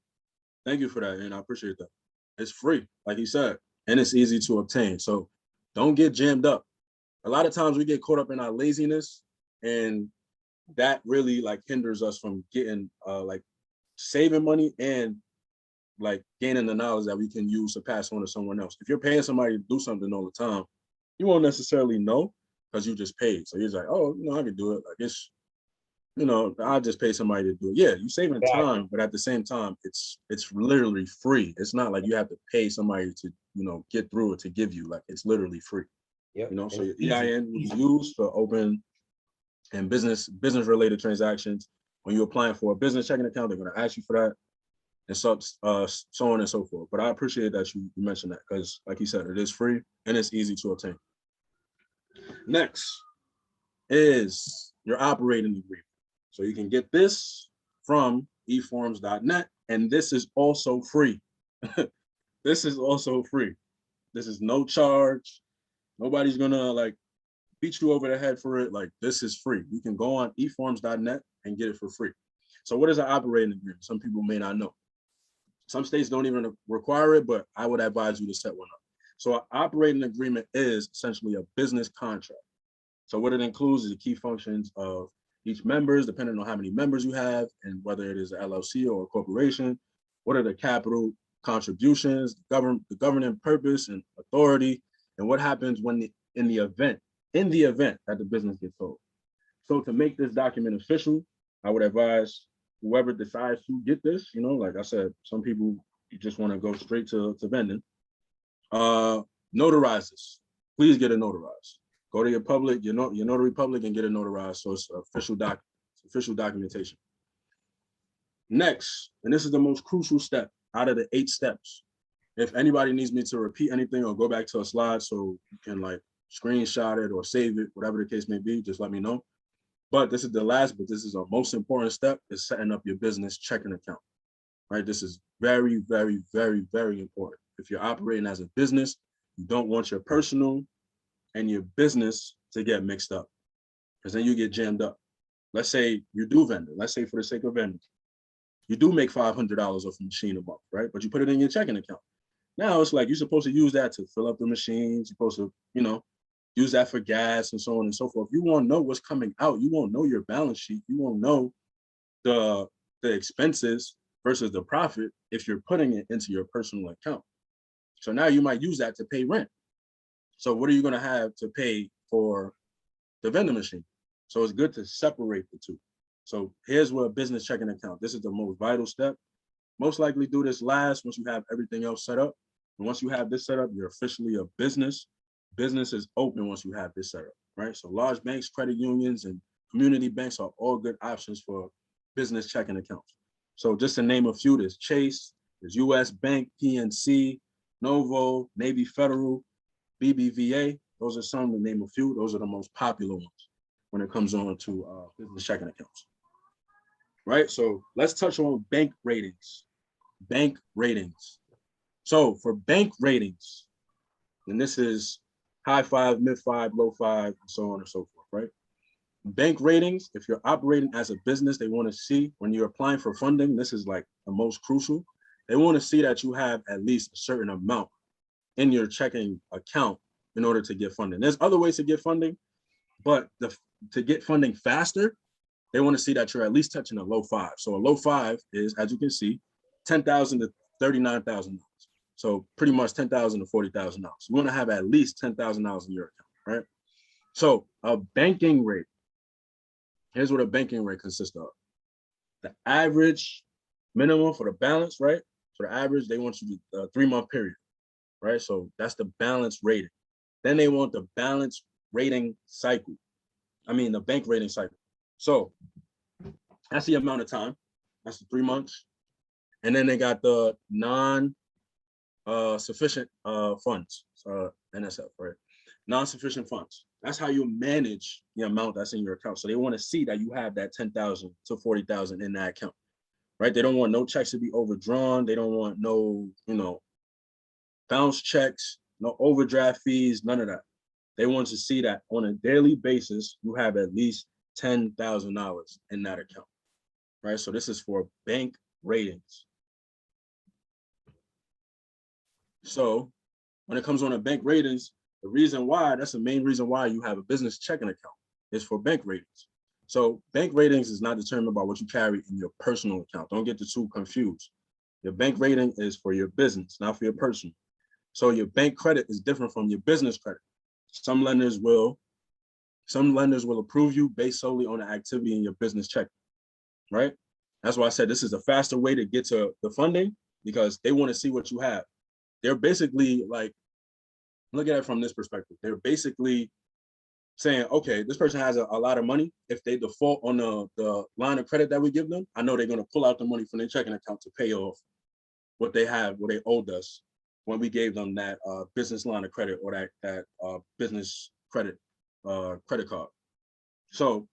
[SPEAKER 2] Thank you for that, and I appreciate that. It's free, like he said, and it's easy to obtain. So don't get jammed up. A lot of times we get caught up in our laziness, and that really like hinders us from getting like saving money and like gaining the knowledge that we can use to pass on to someone else. If you're paying somebody to do something all the time, you won't necessarily know because you just paid. So you're just like, oh, you know, I can do it. Like it's, you know, I'll just pay somebody to do it. Yeah, you're saving time, but at the same time, it's literally free. It's not like you have to pay somebody to, you know, get through it to give you. Like it's literally free.
[SPEAKER 1] Yep.
[SPEAKER 2] You know, so your EIN is used for open and business related transactions. When you're applying for a business checking account, they're going to ask you for that, and so on and so forth. But I appreciate that you mentioned that because, like you said, it is free and it's easy to obtain. Next is your operating agreement. So you can get this from eforms.net, and this is also free. This is also free. This is no charge. Nobody's gonna like beat you over the head for it. Like this is free. You can go on eforms.net and get it for free. So what is an operating agreement? Some people may not know. Some states don't even require it, but I would advise you to set one up. So an operating agreement is essentially a business contract. So what it includes is the key functions of each members, depending on how many members you have and whether it is an LLC or a corporation. What are the capital contributions, the governing purpose and authority, and what happens when in the event that the business gets sold. So to make this document official, I would advise whoever decides to get this, you know, like I said, some people you just want to go straight to vending. Notarize this. Please get it notarized. Go to your notary public and get it notarized. So it's official documentation. Next, and this is the most crucial step out of the 8 steps. If anybody needs me to repeat anything or go back to a slide so you can like screenshot it or save it, whatever the case may be, just let me know. But this is the last, but this is our most important step, is setting up your business checking account, right? This is very, very, very, very important. If you're operating as a business, you don't want your personal and your business to get mixed up, because then you get jammed up. Let's say you do vending. Let's say for the sake of vending, you do make $500 off a machine a month, right? But you put it in your checking account. Now it's like you're supposed to use that to fill up the machines. You're supposed to, you know, use that for gas and so on and so forth. You won't know what's coming out. You won't know your balance sheet. You won't know the expenses versus the profit if you're putting it into your personal account. So now you might use that to pay rent. So what are you going to have to pay for the vending machine? So it's good to separate the two. So here's where a business checking account. This is the most vital step. Most likely do this last once you have everything else set up. And once you have this set up, you're officially a business. Business is open once you have this set up, right? So large banks, credit unions, and community banks are all good options for business checking accounts. So just to name a few, there's Chase, there's US Bank, PNC, Novo, Navy Federal, BBVA. Those are some, to name a few. Those are the most popular ones when it comes on to business checking accounts, right? So let's touch on bank ratings. Bank ratings. So for bank ratings, and this is high 5, mid 5, low 5, and so on and so forth, right? Bank ratings, if you're operating as a business, they want to see when you're applying for funding, this is like the most crucial. They want to see that you have at least a certain amount in your checking account in order to get funding. There's other ways to get funding, but to get funding faster, they want to see that you're at least touching a low 5. So a low 5 is, as you can see, $10,000 to $39,000. So pretty much $10,000 to $40,000. You want to have at least $10,000 in your account, right? So a banking rate, here's what a banking rate consists of. The average minimum for the balance, right? For the average, they want you to 3-month period, right? So that's the balance rating. Then they want the balance rating cycle. The bank rating cycle. So that's the amount of time. That's the 3 months. And then they got the non-sufficient funds, NSF, right? Non-sufficient funds. That's how you manage the amount that's in your account. So they want to see that you have that 10,000 to 40,000 in that account, right? They don't want no checks to be overdrawn. They don't want no, bounce checks, no overdraft fees, none of that. They want to see that on a daily basis, you have at least $10,000 in that account, right? So this is for bank ratings. So when it comes on to bank ratings, the reason why, that's the main reason why you have a business checking account is for bank ratings. So bank ratings is not determined by what you carry in your personal account. Don't get the two confused. Your bank rating is for your business, not for your personal. So your bank credit is different from your business credit. Some lenders will approve you based solely on the activity in your business checking, right? That's why I said this is a faster way to get to the funding because they want to see what you have. They're basically like, look at it from this perspective. They're basically saying, okay, this person has a lot of money. If they default on the line of credit that we give them, I know they're going to pull out the money from their checking account to pay off what they have, what they owed us when we gave them that business line of credit or that business credit card. So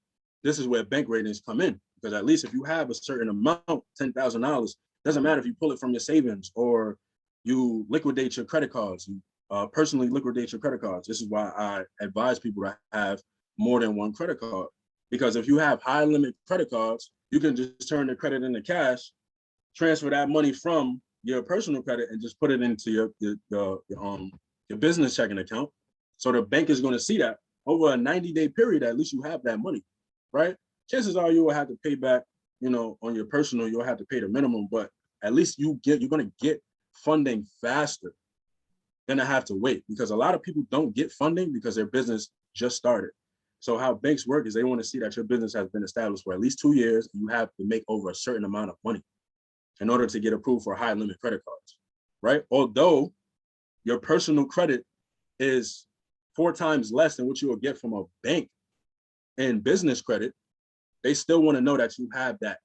[SPEAKER 2] this is where bank ratings come in, because at least if you have a certain amount, $10,000, doesn't matter if you pull it from your savings or you liquidate your credit cards, you personally liquidate your credit cards. This is why I advise people to have more than one credit card, because if you have high limit credit cards, you can just turn the credit into cash, transfer that money from your personal credit and just put it into your business checking account. So the bank is going to see that over a 90-day period, at least you have that money, right? Chances are you will have to pay back, on your personal, you'll have to pay the minimum, but at least you're going to get funding faster than to have to wait, because a lot of people don't get funding because their business just started. So how banks work is they want to see that your business has been established for at least 2 years. And you have to make over a certain amount of money in order to get approved for high limit credit cards, right? Although your personal credit is 4 times less than what you will get from a bank in business credit, they still want to know that you have that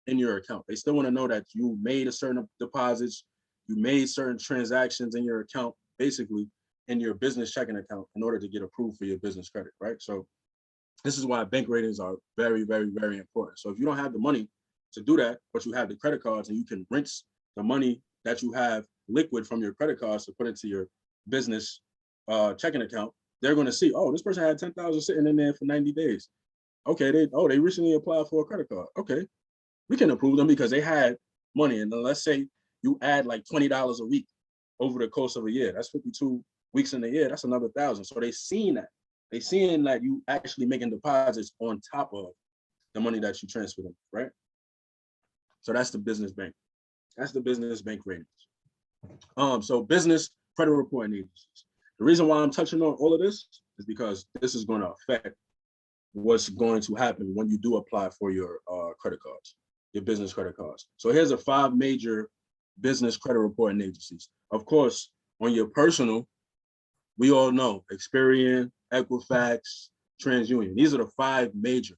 [SPEAKER 2] in your account. They still want to know that you made a certain deposits, you made certain transactions in your account, basically in your business checking account, in order to get approved for your business credit, right? So this is why bank ratings are very, very, very important. So if you don't have the money to do that, but you have the credit cards and you can rinse the money that you have liquid from your credit cards to put into your business checking account, they're going to see, oh, this person had 10,000 sitting in there for 90 days. Okay, they recently applied for a credit card. Okay, we can approve them because they had money. And then let's say you add like $20 a week over the course of a year. That's 52 weeks in a year. That's another 1,000. So they seeing that. They seeing that you actually making deposits on top of the money that you transfer them, right? So that's the business bank. That's the business bank ratings. So business credit reporting agencies. The reason why I'm touching on all of this is because this is going to affect what's going to happen when you do apply for your credit cards, your business credit cards. So here's the 5 major business credit reporting agencies. Of course, on your personal, we all know Experian, Equifax, TransUnion. These are the 5 major.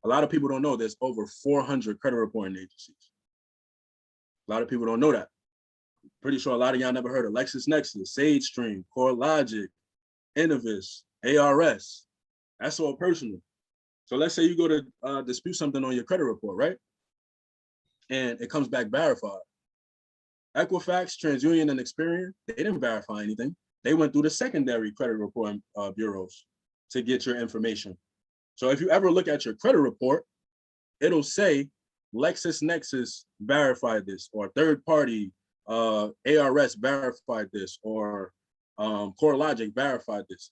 [SPEAKER 2] A lot of people don't know there's over 400 credit reporting agencies. A lot of people don't know that. Pretty sure a lot of y'all never heard of LexisNexis, SageStream, CoreLogic, Innovis, ARS. That's all personal. So let's say you go to dispute something on your credit report, right? And it comes back verified. Equifax, TransUnion, and Experian, they didn't verify anything. They went through the secondary credit reporting bureaus to get your information. So if you ever look at your credit report, it'll say LexisNexis verified this, or third party ARS verified this, or CoreLogic verified this.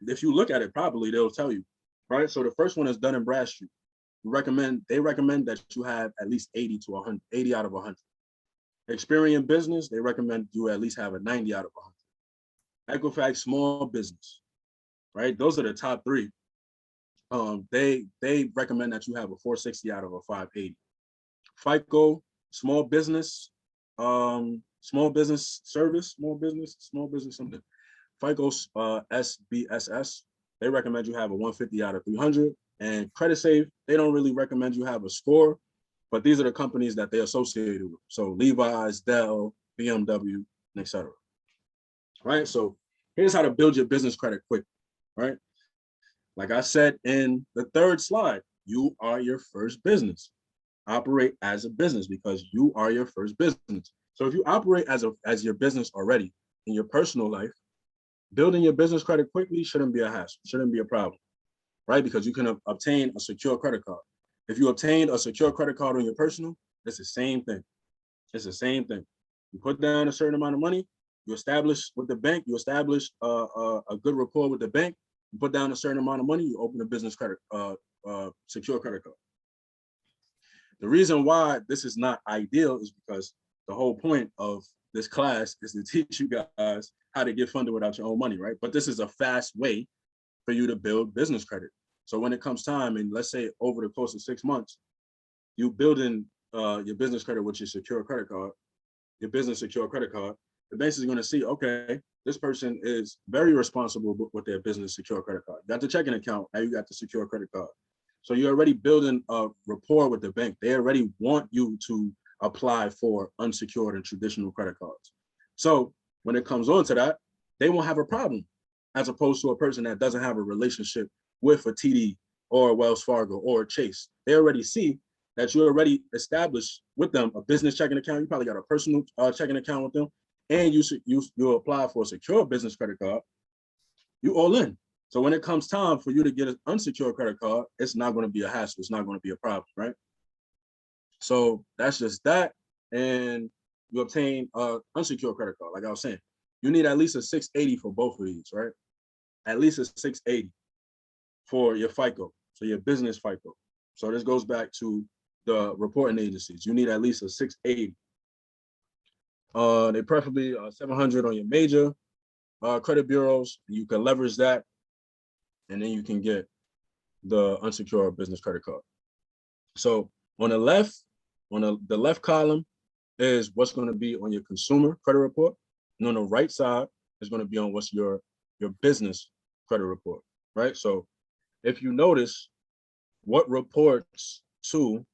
[SPEAKER 2] If you look at it properly, they'll tell you, right? So the first one is Dun & Bradstreet. They recommend that you have at least 80 to 100, 80 out of 100. Experian Business, they recommend you at least have a 90 out of 100. Equifax Small Business, right? Those are the top three. They recommend that you have a 460 out of a 580. FICO Small Business, Small Business Service, Small Business something. FICO SBSS, they recommend you have a 150 out of 300. And CreditSafe, they don't really recommend you have a score, but these are the companies that they associated with. So Levi's, Dell, BMW, etc. Right? So here's how to build your business credit quick, right? Like I said in the third slide, you are your first business. Operate as a business because you are your first business. So if you operate as your business already in your personal life, building your business credit quickly shouldn't be a hassle, shouldn't be a problem, right? Because you can obtain a secure credit card. If you obtain a secure credit card on your personal, it's the same thing. It's the same thing. You put down a certain amount of money, you establish with the bank, you establish a good rapport with the bank, you put down a certain amount of money, you open a business credit, secure credit card. The reason why this is not ideal is because the whole point of this class is to teach you guys how to get funded without your own money, right? But this is a fast way for you to build business credit. So when it comes time, and let's say over the course of 6 months, you building your business credit with your secure credit card, your business secure credit card, the bank is going to see, okay, this person is very responsible with their business secure credit card. You got the checking account, now you got the secure credit card. So you're already building a rapport with the bank. They already want you to apply for unsecured and traditional credit cards. So when it comes on to that, they won't have a problem, as opposed to a person that doesn't have a relationship with a TD or a Wells Fargo or a Chase. They already see that you already established with them a business checking account. You probably got a personal checking account with them, and you apply for a secure business credit card. You all in. So when it comes time for you to get an unsecured credit card, it's not going to be a hassle. It's not going to be a problem, right? So that's just that. And you obtain an unsecured credit card. Like I was saying, you need at least a 680 for both of these, right? At least a 680 for your FICO, so your business FICO. So this goes back to the reporting agencies. You need at least a 680. They preferably 700 on your major credit bureaus. You can leverage that, and then you can get the unsecured business credit card. So on the left, the left column is what's going to be on your consumer credit report, and on the right side is going to be on what's your business credit report, right? So if you notice, what reports to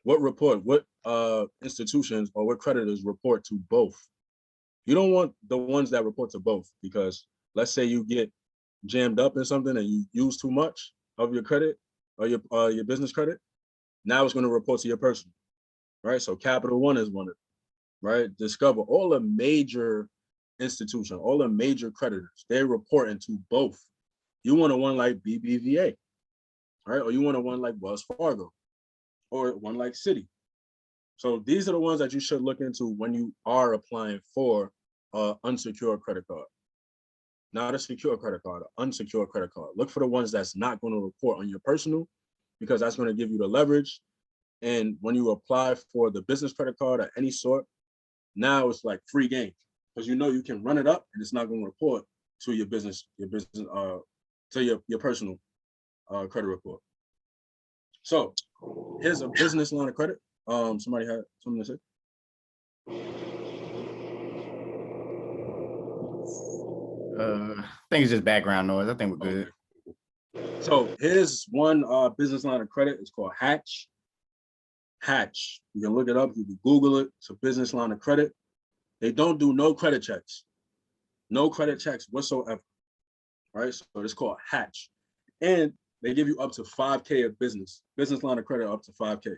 [SPEAKER 2] what institutions or what creditors report to both. You don't want the ones that report to both, because let's say you get jammed up in something and you use too much of your credit or your business credit. Now it's going to report to your personal, right? So Capital One is one of them, right? Discover, all the major institutions, all the major creditors, they're reporting to both. You want a one like BBVA, right? Or you want a one like Wells Fargo, or one like Citi. So these are the ones that you should look into when you are applying for an unsecured credit card. Not a secure credit card, an unsecured credit card. Look for the ones that's not going to report on your personal, because that's going to give you the leverage. And when you apply for the business credit card of any sort, now it's like free game, because you know you can run it up and it's not going to report to your business, to your personal credit report. So here's a business line of credit. Somebody had something to say?
[SPEAKER 3] I think it's just background noise. I think we're good.
[SPEAKER 2] Okay. So here's one business line of credit. It's called Hatch. Hatch. You can look it up. You can Google it. It's a business line of credit. They don't do no credit checks. No credit checks whatsoever. Right? So it's called Hatch. And they give you up to 5K of business line of credit up to 5K.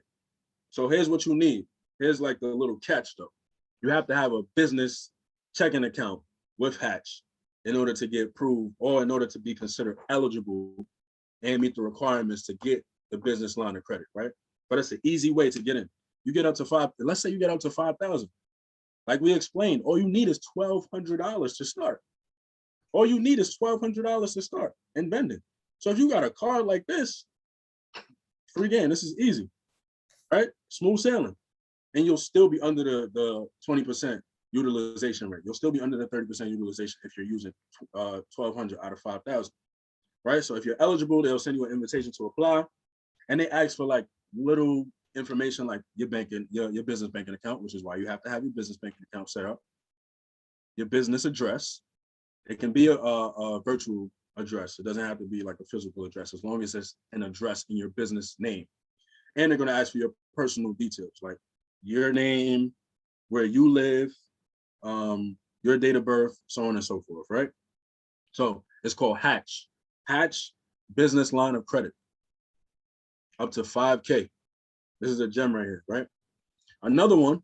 [SPEAKER 2] So here's what you need. Here's like the little catch though. You have to have a business checking account with Hatch. in order to get approved or in order to be considered eligible and meet the requirements to get the business line of credit, right? But it's an easy way to get in. You get up to let's say you get up to 5,000. Like we explained, all you need is $1,200 to start. All you need is $1,200 to start in vending. So if you got a card like this, free game, this is easy, right? Smooth sailing. And you'll still be under the 20% utilization rate. You'll still be under the 30% utilization if you're using 1,200 out of 5,000, right? So if you're eligible, they'll send you an invitation to apply, and they ask for like little information like your banking, your business banking account, which is why you have to have your business banking account set up, your business address. It can be a virtual address. It doesn't have to be like a physical address, as long as it's an address in your business name. And they're going to ask for your personal details, like your name, where you live, your date of birth, so on and so forth, right? So it's called Hatch business line of credit, up to 5K. This is a gem right here, right? Another one,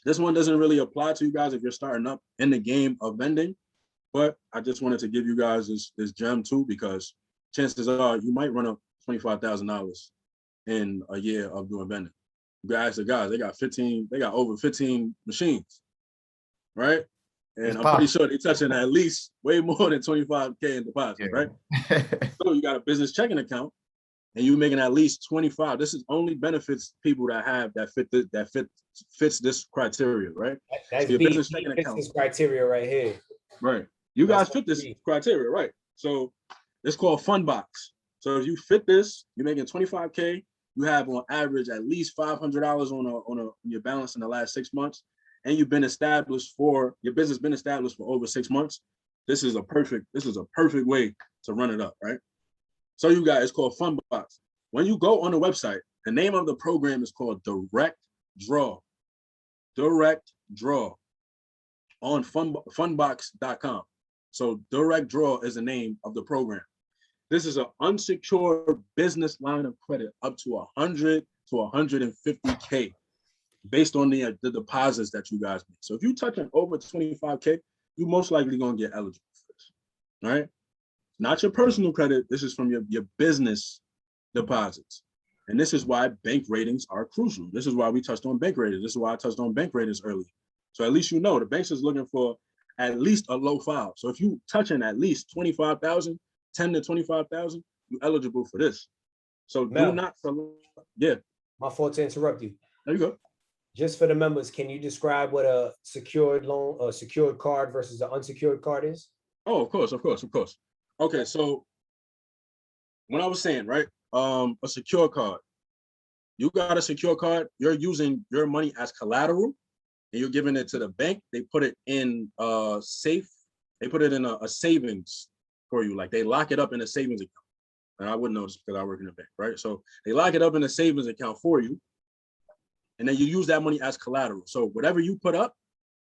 [SPEAKER 2] this one doesn't really apply to you guys if you're starting up in the game of vending, but I just wanted to give you guys this gem too, because chances are you might run up $25,000 in a year of doing vending. You guys, the guys, they got over 15 machines, right? And I'm pretty sure they're touching at least way more than 25K in deposits, right? So you got a business checking account and you're making at least 25. This is only benefits people that fits this criteria, right?
[SPEAKER 1] That's
[SPEAKER 2] so your business checking account.
[SPEAKER 1] This criteria right here.
[SPEAKER 2] Right. You guys fit this criteria, right? So it's called Fund Box. So if you fit this, you're making 25K. You have on average at least $500 on your balance in the last 6 months, and your business been established for over 6 months. This is a perfect way to run it up, right? So you guys, it's called Fund Box. When you go on the website, the name of the program is called Direct Draw. Direct Draw on fundbox.com. So Direct Draw is the name of the program. This is an unsecured business line of credit up to 100 to 150K based on the deposits that you guys make. So if you're touching over 25K, you most likely gonna get eligible for this, all right? Not your personal credit. This is from your business deposits. And this is why bank ratings are crucial. This is why we touched on bank ratings. This is why I touched on bank ratings earlier. So at least you know the banks is looking for at least a low file. So if you touching at least 25,000, 10 to 25,000, you're eligible for this. So
[SPEAKER 1] Mel,
[SPEAKER 2] do not, yeah.
[SPEAKER 1] My fault to interrupt you.
[SPEAKER 2] There you go.
[SPEAKER 1] Just for the members, can you describe what a secured loan, a secured card versus an unsecured card is?
[SPEAKER 2] Oh, of course. Okay, so when I was saying, right, a secure card, you got a secure card, you're using your money as collateral, and you're giving it to the bank. They put it in a safe. They put it in a savings for you. Like they lock it up in a savings account. And I wouldn't know this because I work in a bank, right? So they lock it up in a savings account for you. And then you use that money as collateral. So whatever you put up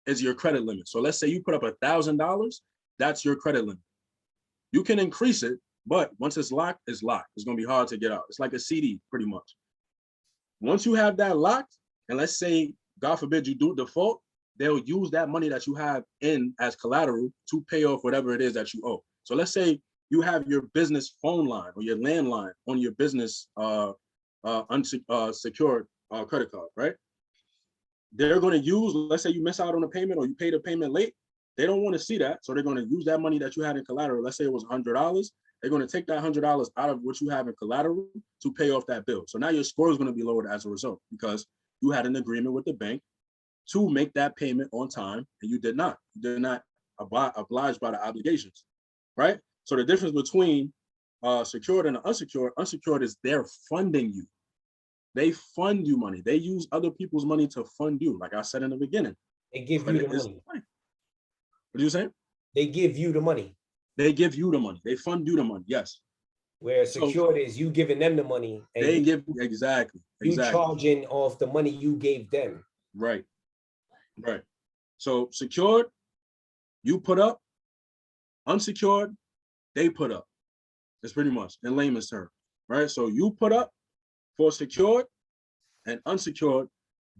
[SPEAKER 2] is your credit limit. So let's say you put up $1,000, that's your credit limit. You can increase it, but once it's locked, it's locked. It's gonna be hard to get out. It's like a CD pretty much. Once you have that locked, and let's say, God forbid you do default, they'll use that money that you have in as collateral to pay off whatever it is that you owe. So let's say you have your business phone line or your landline on your business unsecured credit card, right? They're going to use, let's say you miss out on a payment or you paid a payment late. They don't want to see that. So they're going to use that money that you had in collateral. Let's say it was $100. They're going to take that $100 out of what you have in collateral to pay off that bill. So now your score is going to be lowered as a result because you had an agreement with the bank to make that payment on time and you did not. You did not oblige by the obligations, right? So the difference between secured and unsecured is they're funding you. They fund you money. They use other people's money to fund you. Like I said in the beginning.
[SPEAKER 1] They give you the money.
[SPEAKER 2] What are you saying?
[SPEAKER 1] They give you the money.
[SPEAKER 2] They give you the money. They fund you the money. Yes.
[SPEAKER 1] Where secured is you giving them the money. And
[SPEAKER 2] they give exactly.
[SPEAKER 1] You charging off the money you gave them.
[SPEAKER 2] Right. Right. So secured, you put up. Unsecured, they put up. That's pretty much in layman's terms, right? So you put up for secured and unsecured,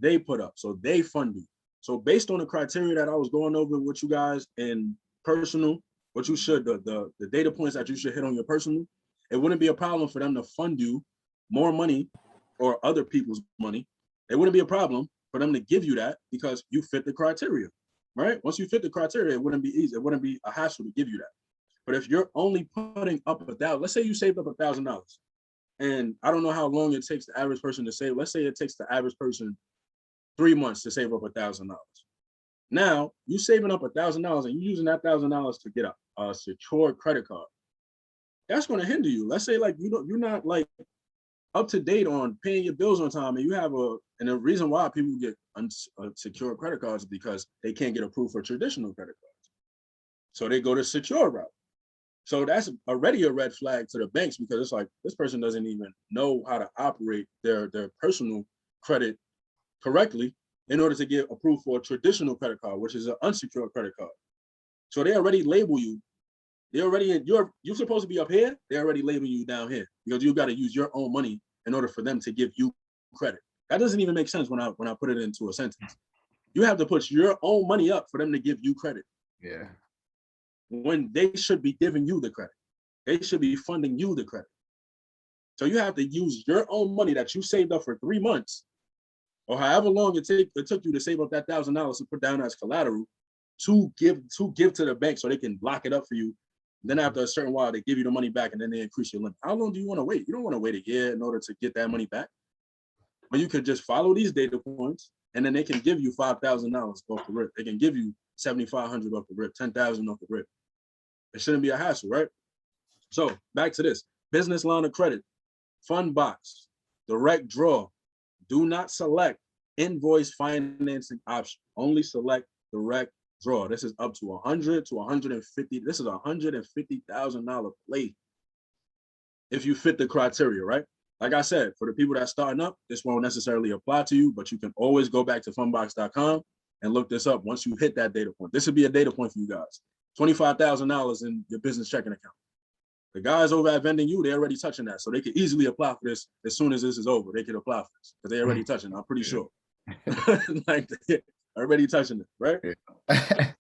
[SPEAKER 2] they put up. So they fund you. So based on the criteria that I was going over with you guys in personal what you should, the data points that you should hit on your personal, it wouldn't be a problem for them to fund you more money or other people's money. It wouldn't be a problem for them to give you that because you fit the criteria, right? Once you fit the criteria, it wouldn't be easy. It wouldn't be a hassle to give you that. But if you're only putting up $1,000, let's say you saved up $1,000, and I don't know how long it takes the average person to save. Let's say it takes the average person 3 months to save up $1,000. Now you saving up $1,000 and you using that $1,000 to get a secured credit card. That's going to hinder you. Let's say like you're not like up to date on paying your bills on time, and you have and the reason why people get unsecured credit cards is because they can't get approved for traditional credit cards. So they go to secure route. So that's already a red flag to the banks because it's like this person doesn't even know how to operate their personal credit correctly in order to get approved for a traditional credit card, which is an unsecured credit card. So they already label you. You're supposed to be up here. They already label you down here because you got to use your own money in order for them to give you credit. That doesn't even make sense when I put it into a sentence. You have to put your own money up for them to give you credit.
[SPEAKER 3] Yeah.
[SPEAKER 2] When they should be giving you the credit. They should be funding you the credit. So you have to use your own money that you saved up for 3 months or however long it took you to save up that $1,000 to put down as collateral to give to the bank so they can lock it up for you. Then after a certain while, they give you the money back and then they increase your limit. How long do you want to wait? You don't want to wait a year in order to get that money back. But you could just follow these data points and then they can give you $5,000 off the rip. They can give you $7,500 off the rip, $10,000 off the rip. It shouldn't be a hassle, right? So back to this. Business line of credit, fund box, direct draw. Do not select invoice financing option. Only select direct draw. This is up to 100 to 150. This is $150,000 play if you fit the criteria, right? Like I said, for the people that are starting up, this won't necessarily apply to you, but you can always go back to fundbox.com and look this up once you hit that data point. This would be a data point for you guys. $25,000 in your business checking account. The guys over at Vending U, they're already touching that. So they could easily apply for this as soon as this is over. They could apply for this because they're already touching it, I'm pretty sure. Like they're already touching it, right?
[SPEAKER 3] Yeah.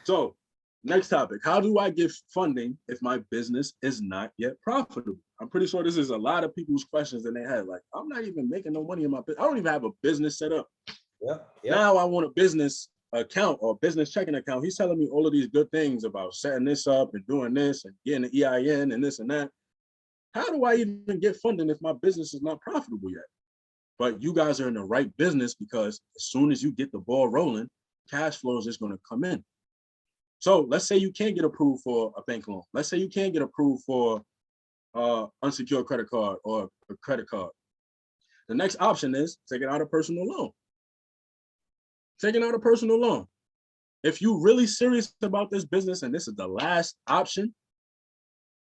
[SPEAKER 2] So next topic, how do I get funding if my business is not yet profitable? I'm pretty sure this is a lot of people's questions that they had. Like, I'm not even making no money in my business. I don't even have a business set up.
[SPEAKER 1] Yep.
[SPEAKER 2] Now I want a business account or business checking account. He's telling me all of these good things about setting this up and doing this and getting an EIN and this and that. How do I even get funding if my business is not profitable yet? But you guys are in the right business because as soon as you get the ball rolling, cash flow is just going to come in. So let's say you can't get approved for a bank loan. Let's say you can't get approved for unsecured credit card or a credit card. The next option is taking out a personal loan. Taking out a personal loan. If you're really serious about this business and this is the last option,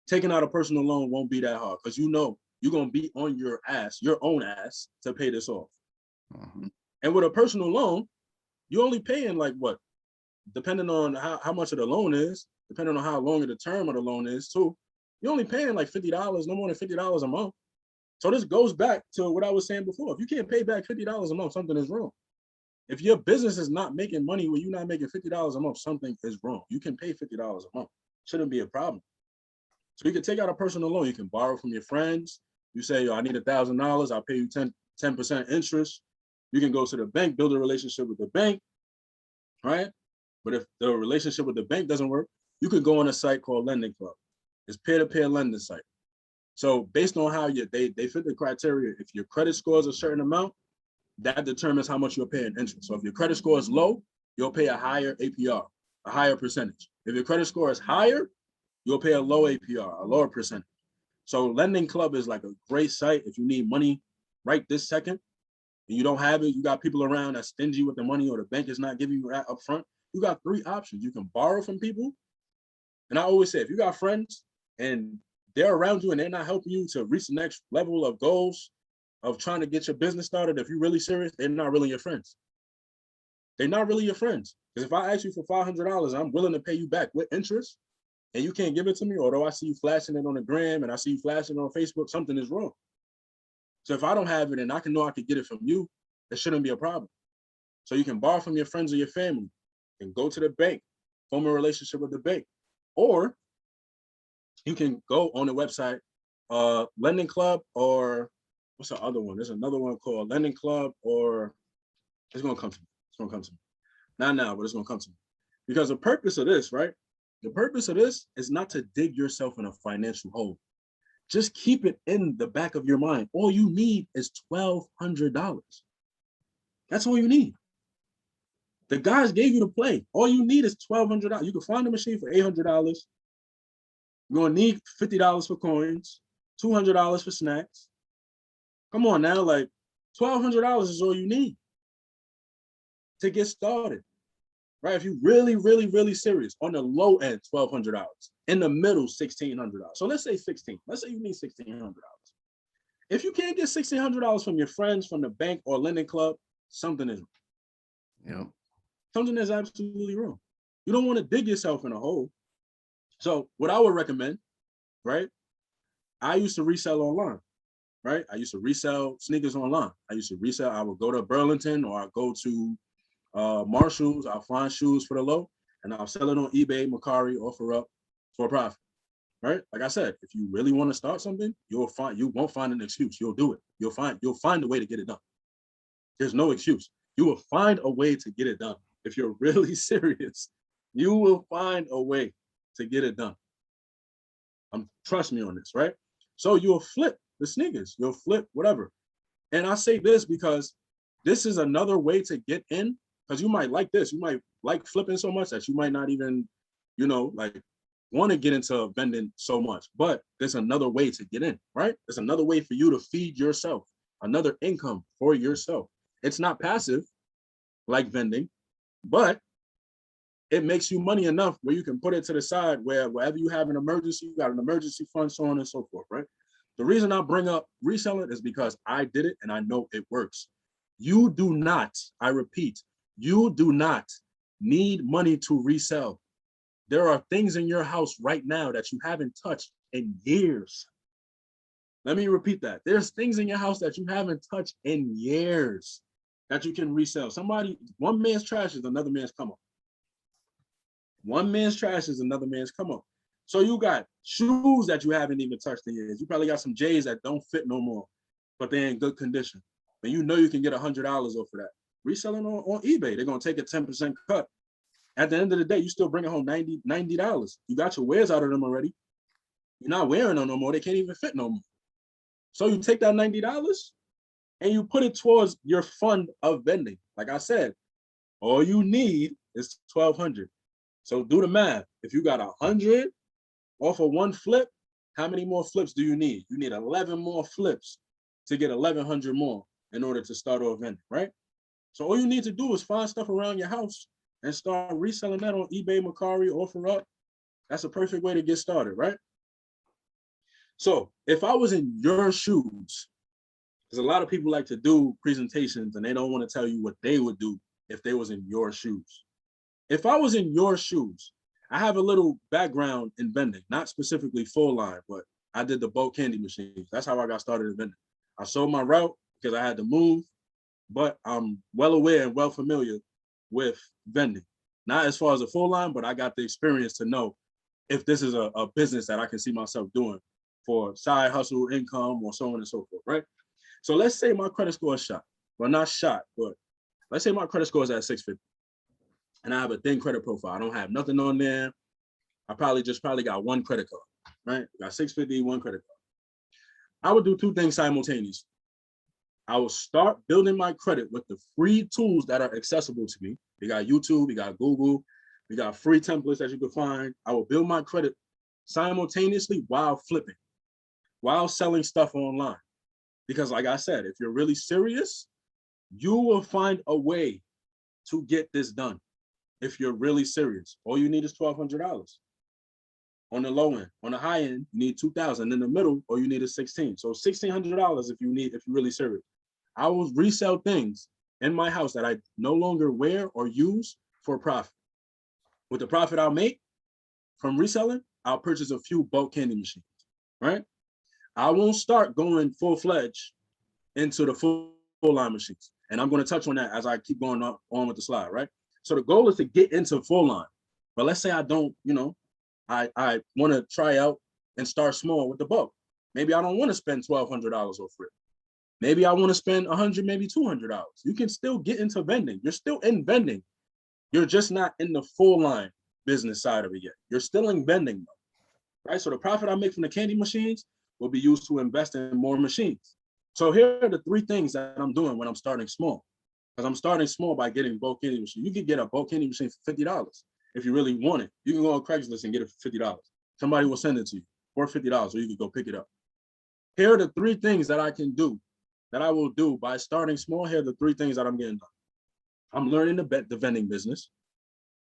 [SPEAKER 2] taking out a personal loan won't be that hard because you know you're going to be on your own ass to pay this off.
[SPEAKER 3] Mm-hmm.
[SPEAKER 2] And with a personal loan, you're only paying like what? Depending on how much of the loan is, depending on how long of the term of the loan is too, you're only paying like $50, no more than $50 a month. So this goes back to what I was saying before. If you can't pay back $50 a month, something is wrong. If your business is not making money where you're not making $50 a month, something is wrong. You can pay $50 a month. Shouldn't be a problem. So you can take out a personal loan. You can borrow from your friends. You say, I need $1,000. I'll pay you 10% interest. You can go to the bank, build a relationship with the bank, right? But if the relationship with the bank doesn't work, you could go on a site called Lending Club. It's peer-to-peer lending site. So based on how they fit the criteria, if your credit score is a certain amount, that determines how much you're paying interest. So if your credit score is low, you'll pay a higher APR, a higher percentage. If your credit score is higher, you'll pay a low APR, a lower percentage. So Lending Club is like a great site if you need money right this second and you don't have it, you got people around that's stingy with the money or the bank is not giving you that up front. You got 3 options. You can borrow from people. And I always say, if you got friends and they're around you and they're not helping you to reach the next level of goals of trying to get your business started, if you're really serious, they're not really your friends. They're not really your friends. Because if I ask you for $500, I'm willing to pay you back with interest and you can't give it to me, although I see you flashing it on the gram and I see you flashing it on Facebook, something is wrong. So if I don't have it and I can know I could get it from you, it shouldn't be a problem. So you can borrow from your friends or your family and go to the bank, form a relationship with the bank. Or you can go on the website, Lending Club, or what's the other one? There's another one called Lending Club, or it's gonna come to me. It's gonna come to me. Not now, but it's gonna come to me. Because the purpose of this, right? The purpose of this is not to dig yourself in a financial hole. Just keep it in the back of your mind. All you need is $1,200. That's all you need. The guys gave you the play. All you need is $1,200. You can find a machine for $800. You're gonna need $50 for coins, $200 for snacks. Come on now, like $1,200 is all you need to get started, right? If you really, really, really serious, on the low end, $1,200. In the middle, $1,600. So let's say 16. Let's say you need $1,600. If you can't get $1,600 from your friends, from the bank or lending club, something is wrong.
[SPEAKER 3] Yep.
[SPEAKER 2] Something is absolutely wrong. You don't want to dig yourself in a hole. So what I would recommend, right? I used to resell online, right? I used to resell sneakers online. I would go to Burlington or I'd go to Marshalls. I'll find shoes for the low and I'll sell it on eBay, Mercari, offer up for a profit, right? Like I said, if you really want to start something, you won't find an excuse. You'll do it. You'll find a way to get it done. There's no excuse. You will find a way to get it done. If you're really serious, you will find a way to get it done. Trust me on this, right? So you'll flip the sneakers, you'll flip whatever. And I say this because this is another way to get in, because you might like this. You might like flipping so much that you might not even, like want to get into vending so much. But there's another way to get in, right? There's another way for you to feed yourself, another income for yourself. It's not passive like vending, but it makes you money enough where you can put it to the side where wherever you have an emergency, you got an emergency fund, so on and so forth, right? The reason I bring up reselling is because I did it and I know it works. You do not, I repeat, you do not need money to resell. There are things in your house right now that you haven't touched in years. Let me repeat that. There's things in your house that you haven't touched in years that you can resell. One man's trash is another man's come up. One man's trash is another man's come up. So you got shoes that you haven't even touched in years. You probably got some J's that don't fit no more, but they're in good condition. And you know you can get $100 off of that. Reselling on eBay, they're gonna take a 10% cut. At the end of the day, you still bringing home $90. You got your wares out of them already. You're not wearing them no more. They can't even fit no more. So you take that $90 and you put it towards your fund of vending. Like I said, all you need is $1,200. So do the math. If you got 100 off of one flip, how many more flips do you need? You need 11 more flips to get 1,100 more in order to start off vending, right? So all you need to do is find stuff around your house and start reselling that on eBay, Mercari, offer up. That's a perfect way to get started, right? So if I was in your shoes, because a lot of people like to do presentations and they don't want to tell you what they would do if they was in your shoes. If I was in your shoes, I have a little background in vending, not specifically full line, but I did the bulk candy machines. That's how I got started in vending. I sold my route because I had to move, but I'm well aware and well familiar with vending. Not as far as a full line, but I got the experience to know if this is a business that I can see myself doing for side hustle, income, or so on and so forth, right? So let's say my credit score is shot. Well, not shot, but let's say my credit score is at 650. And I have a thin credit profile. I don't have nothing on there. I probably got one credit card, right? Got 650, one credit card. I would do two things simultaneously. I will start building my credit with the free tools that are accessible to me. We got YouTube, we got Google, we got free templates that you can find. I will build my credit simultaneously while flipping, while selling stuff online. Because like I said, if you're really serious, you will find a way to get this done. If you're really serious, all you need is $1,200. On the low end, on the high end, you need $2,000. In the middle, all you need is $1,600. So $1,600 if you're really serious. I will resell things in my house that I no longer wear or use for profit. With the profit I'll make from reselling, I'll purchase a few bulk candy machines, right? I won't start going full-fledged into the full line machines. And I'm going to touch on that as I keep going on with the slide, right? So the goal is to get into full line. But let's say I don't I want to try out and start small with the bulk. Maybe I don't want to spend $1,200 off rip. Maybe I want to spend $100, maybe $200. You can still get into vending. You're still in vending. You're just not in the full line business side of it yet. You're still in vending, right? So the profit I make from the candy machines will be used to invest in more machines. So here are the three things that I'm doing when I'm starting small. Because I'm starting small by getting bulk candy machine. You can get a bulk candy machine for $50 if you really want it. You can go on Craigslist and get it for $50. Somebody will send it to you for $50, or you can go pick it up. Here are the three things that I can do, that I will do by starting small. Here are the three things that I'm getting done. I'm learning the vending business.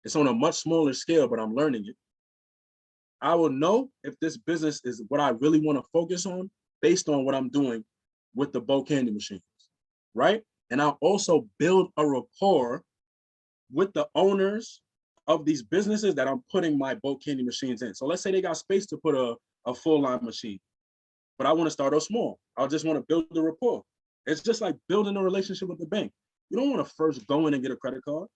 [SPEAKER 2] It's on a much smaller scale, but I'm learning it. I will know if this business is what I really want to focus on based on what I'm doing with the bulk candy machines, right? And I'll also build a rapport with the owners of these businesses that I'm putting my bulk candy machines in. So let's say they got space to put a full line machine, but I want to start off small. I just want to build the rapport. It's just like building a relationship with the bank. You don't want to first go in and get a credit card.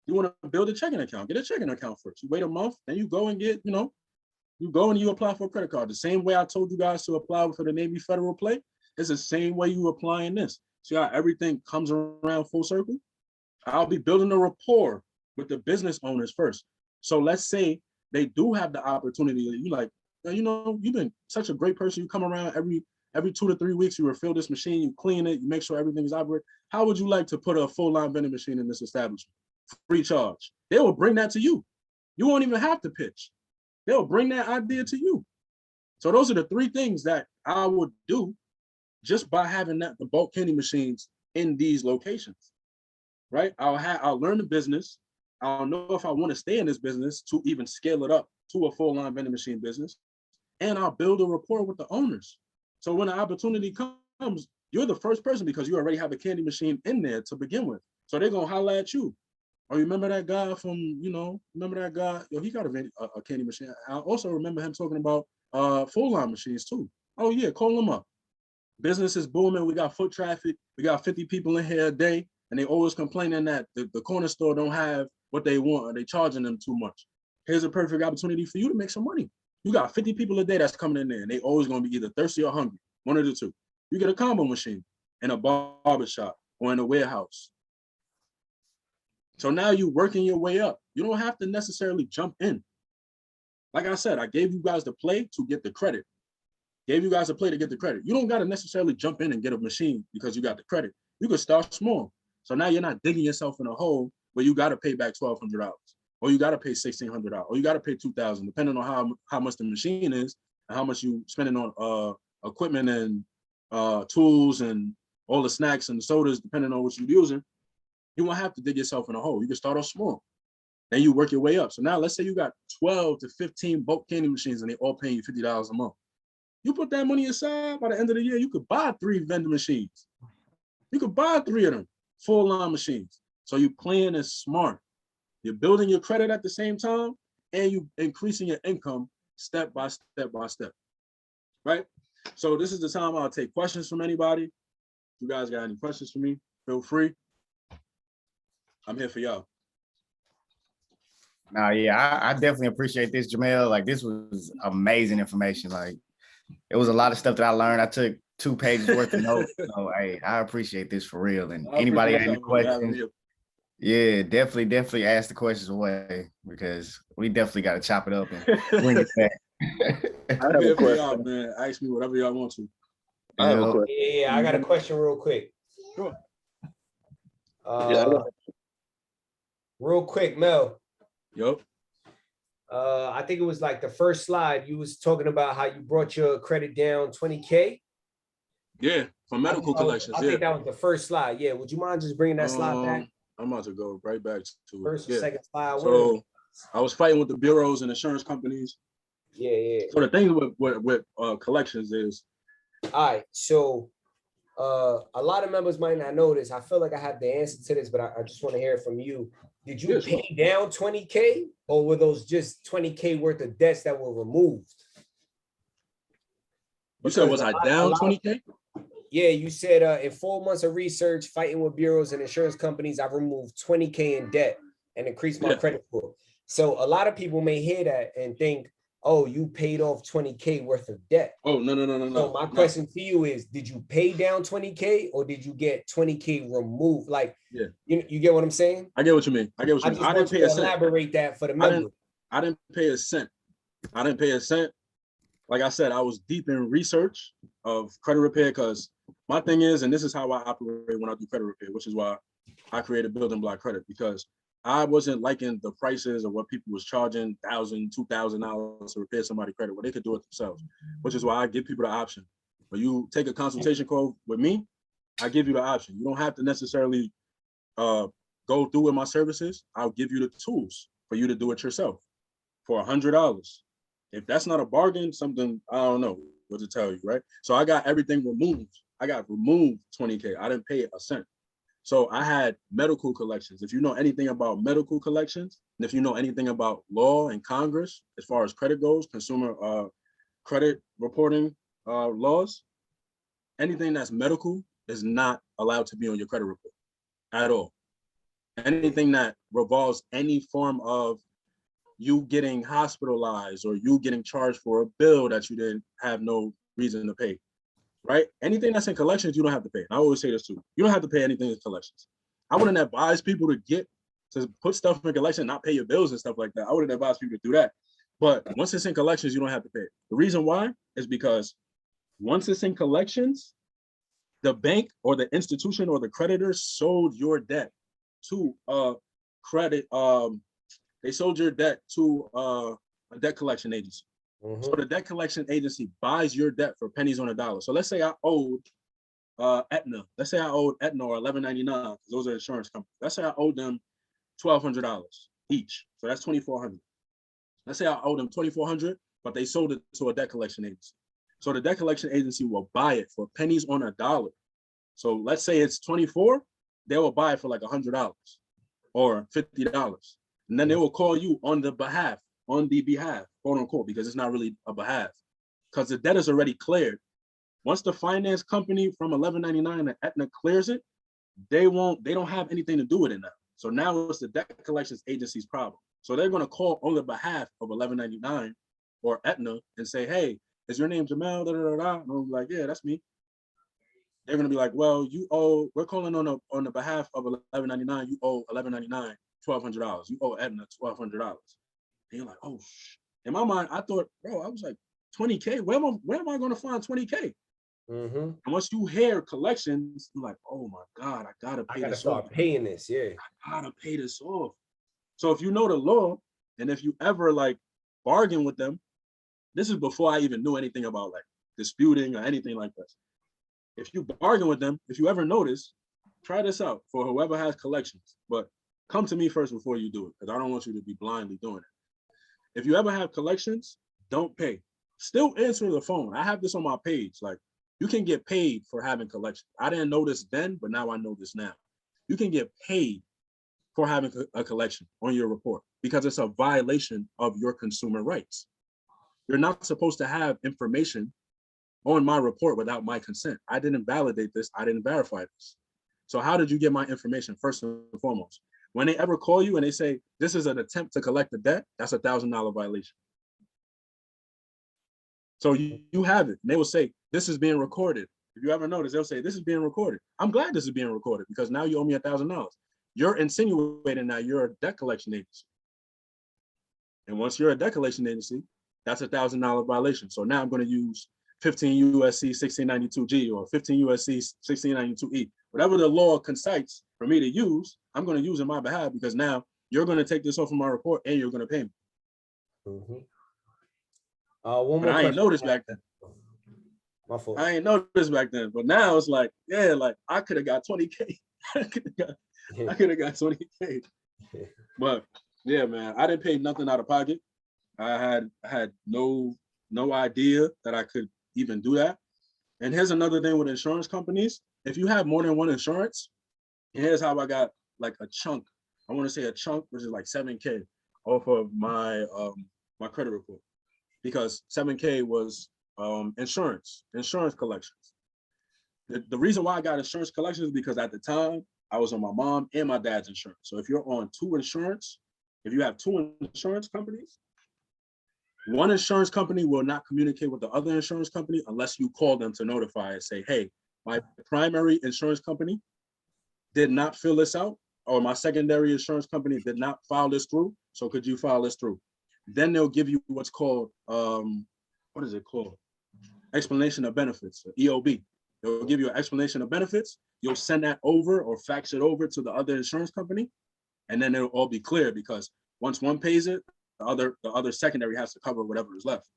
[SPEAKER 2] You want to build a checking account. Get a checking account first. You wait a month, then you go and get, you go and you apply for a credit card. The same way I told you guys to apply for the Navy Federal Play, it's the same way you apply in this. See how everything comes around full circle? I'll be building a rapport with the business owners first. So let's say they do have the opportunity. You like, you've been such a great person. You come around every 2 to 3 weeks, you refill this machine, you clean it, you make sure everything is operating. How would you like to put a full line vending machine in this establishment? Free charge. They will bring that to you. You won't even have to pitch. They'll bring that idea to you. So those are the three things that I would do just by having the bulk candy machines in these locations, right? I'll learn the business. I'll know if I want to stay in this business to even scale it up to a full line vending machine business. And I'll build a rapport with the owners. So when the opportunity comes, you're the first person because you already have a candy machine in there to begin with. So they're going to holler at you. Oh, you remember that guy from, remember that guy? Yo, he got a candy machine. I also remember him talking about full line machines too. Oh yeah, call him up. Business is booming. We got foot traffic. We got 50 people in here a day. And they always complaining that the corner store don't have what they want or they charging them too much. Here's a perfect opportunity for you to make some money. You got 50 people a day that's coming in there and they always going to be either thirsty or hungry, one of the two. You get a combo machine in a barber shop or in a warehouse. So now you're working your way up. You don't have to necessarily jump in. Like I said, I gave you guys the play to get the credit. Gave you guys a play to get the credit. You don't got to necessarily jump in and get a machine because you got the credit. You could start small. So now you're not digging yourself in a hole where you got to pay back $1,200 or you got to pay $1,600 or you got to pay $2,000, depending on how much the machine is and how much you spending on equipment and tools and all the snacks and the sodas, depending on what you're using. You won't have to dig yourself in a hole. You can start off small. Then you work your way up. So now let's say you got 12 to 15 bulk candy machines and they all paying you $50 a month. You put that money aside, by the end of the year, you could buy 3 vending machines. You could buy 3 of them, full line machines. So you're playing it smart. You're building your credit at the same time and you increasing your income step by step by step, right? So this is the time I'll take questions from anybody. If you guys got any questions for me, feel free. I'm here for y'all.
[SPEAKER 3] No, yeah, I definitely appreciate this, Jamel. Like, this was amazing information. Like, it was a lot of stuff that I learned. I took 2 pages worth of notes. So, hey, I appreciate this for real. And anybody got any questions? Yeah, definitely ask the questions away because we definitely got to chop it up and bring it back.
[SPEAKER 2] I have a question, man. Ask me whatever y'all want to.
[SPEAKER 1] I have a question. Yeah, I got a question real quick.
[SPEAKER 2] Sure.
[SPEAKER 1] Real quick, Mel.
[SPEAKER 2] Yep.
[SPEAKER 1] I think it was like the first slide. You was talking about how you brought your credit down 20K.
[SPEAKER 2] Yeah, for medical collections.
[SPEAKER 1] I think that was the first slide. Yeah, would you mind just bringing that slide back?
[SPEAKER 2] I'm about to go right back to
[SPEAKER 1] first or second slide.
[SPEAKER 2] So I was fighting with the bureaus and insurance companies.
[SPEAKER 1] Yeah.
[SPEAKER 2] So the thing with collections is.
[SPEAKER 1] All right, so a lot of members might not know this. I feel like I have the answer to this, but I just want to hear it from you. Did you pay down 20K or were those just 20K worth of debts that were removed?
[SPEAKER 2] You said, was I down 20K?
[SPEAKER 1] Yeah, you said in 4 months of research, fighting with bureaus and insurance companies, I've removed 20K in debt and increased my credit score. So a lot of people may hear that and think, oh, you paid off 20K worth of debt.
[SPEAKER 2] Oh, no.
[SPEAKER 1] So my question to you is, did you pay down 20K or did you get 20K removed? Like,
[SPEAKER 2] Yeah.
[SPEAKER 1] You get what I'm saying?
[SPEAKER 2] I get what you mean. I
[SPEAKER 1] just want you to elaborate that for the member.
[SPEAKER 2] I didn't pay a cent. I didn't pay a cent. Like I said, I was deep in research of credit repair because my thing is, and this is how I operate when I do credit repair, which is why I created Building Block Credit, because I wasn't liking the prices of what people was charging $1,000, $2,000 to repair somebody's credit when they could do it themselves, which is why I give people the option. When you take a consultation call with me, I give you the option. You don't have to necessarily go through with my services. I'll give you the tools for you to do it yourself for $100. If that's not a bargain, something, I don't know what to tell you, right? So I got everything removed. I got removed 20K. I didn't pay a cent. So I had medical collections. If you know anything about medical collections, and if you know anything about law and Congress, as far as credit goes, consumer credit reporting laws, anything that's medical is not allowed to be on your credit report at all. Anything that revolves any form of you getting hospitalized or you getting charged for a bill that you didn't have no reason to pay, right? Anything that's in collections, you don't have to pay. And I always say this too. You don't have to pay anything in collections. I wouldn't advise people to put stuff in collection, not pay your bills and stuff like that. I wouldn't advise people to do that. But once it's in collections, you don't have to pay it. The reason why is because once it's in collections, the bank or the institution or the creditor sold your debt to credit. They sold your debt to a debt collection agency. So the debt collection agency buys your debt for pennies on a dollar. So let's say I owed Aetna. Let's say I owed Aetna or $11.99. Those are insurance companies. Let's say I owed them $1,200 each. So that's $2,400. Let's say I owed them $2,400, but they sold it to a debt collection agency. So the debt collection agency will buy it for pennies on a dollar. So let's say it's 24, they will buy it for like $100 or $50. And then they will call you on the behalf, quote unquote, because it's not really a behalf, because the debt is already cleared. Once the finance company from $11.99 and Aetna clears it, they don't have anything to do with it now. So now it's the debt collections agency's problem. So they're going to call on the behalf of $11.99 or Aetna and say, hey, is your name Jamel? Da, da, da, da. And I'm like, yeah, that's me. They're going to be like, well, we're calling on the behalf of $11.99. You owe $11.99. $1,200. You owe Aetna $1,200. And you're like, oh, in my mind, I thought, bro, I was like, 20K. Where am I going to find 20K? And once you hear collections, you're like, oh my God, I gotta pay this off. I gotta
[SPEAKER 1] start paying this, yeah.
[SPEAKER 2] I gotta pay this off. So if you know the law, and if you ever like bargain with them, this is before I even knew anything about like disputing or anything like this. If you bargain with them, if you ever notice, try this out for whoever has collections. But come to me first before you do it, because I don't want you to be blindly doing it. If you ever have collections, don't pay. Still answer the phone. I have this on my page. Like, you can get paid for having collections. I didn't know this then, but now I know this now. You can get paid for having a collection on your report because it's a violation of your consumer rights. You're not supposed to have information on my report without my consent. I didn't validate this. I didn't verify this. So how did you get my information first and foremost? When they ever call you and they say, this is an attempt to collect the debt, that's a $1,000 violation. So you have it. And they will say, this is being recorded. If you ever notice, they'll say, this is being recorded. I'm glad this is being recorded because now you owe me $1,000. You're insinuating that you're a debt collection agency. And once you're a debt collection agency, that's a $1,000 violation. So now I'm going to use 15 USC 1692G or 15 USC 1692E. Whatever the law concites for me to use, I'm going to use in my behalf because now you're going to take this off of my report and you're going to pay me.
[SPEAKER 1] One more
[SPEAKER 2] I ain't noticed back then.
[SPEAKER 1] My fault.
[SPEAKER 2] I ain't noticed back then, but now it's like, yeah, like I could have got 20K. I could have got 20K. But yeah, man, I didn't pay nothing out of pocket. I had no idea that I could even do that. And here's another thing with insurance companies. If you have more than one insurance, here's how I got like a chunk. I want to say a chunk, which is like 7K off of my my credit report. Because 7K was insurance collections. The reason why I got insurance collections is because at the time I was on my mom and my dad's insurance. So if you're on two insurance, if you have two insurance companies, one insurance company will not communicate with the other insurance company unless you call them to notify and say, hey, my primary insurance company did not fill this out, or my secondary insurance company did not file this through. So could you file this through? Then they'll give you what's called, what is it called? Explanation of benefits, EOB. They'll give you an explanation of benefits. You'll send that over or fax it over to the other insurance company, and then it'll all be clear, because once one pays it, the other secondary has to cover whatever is left.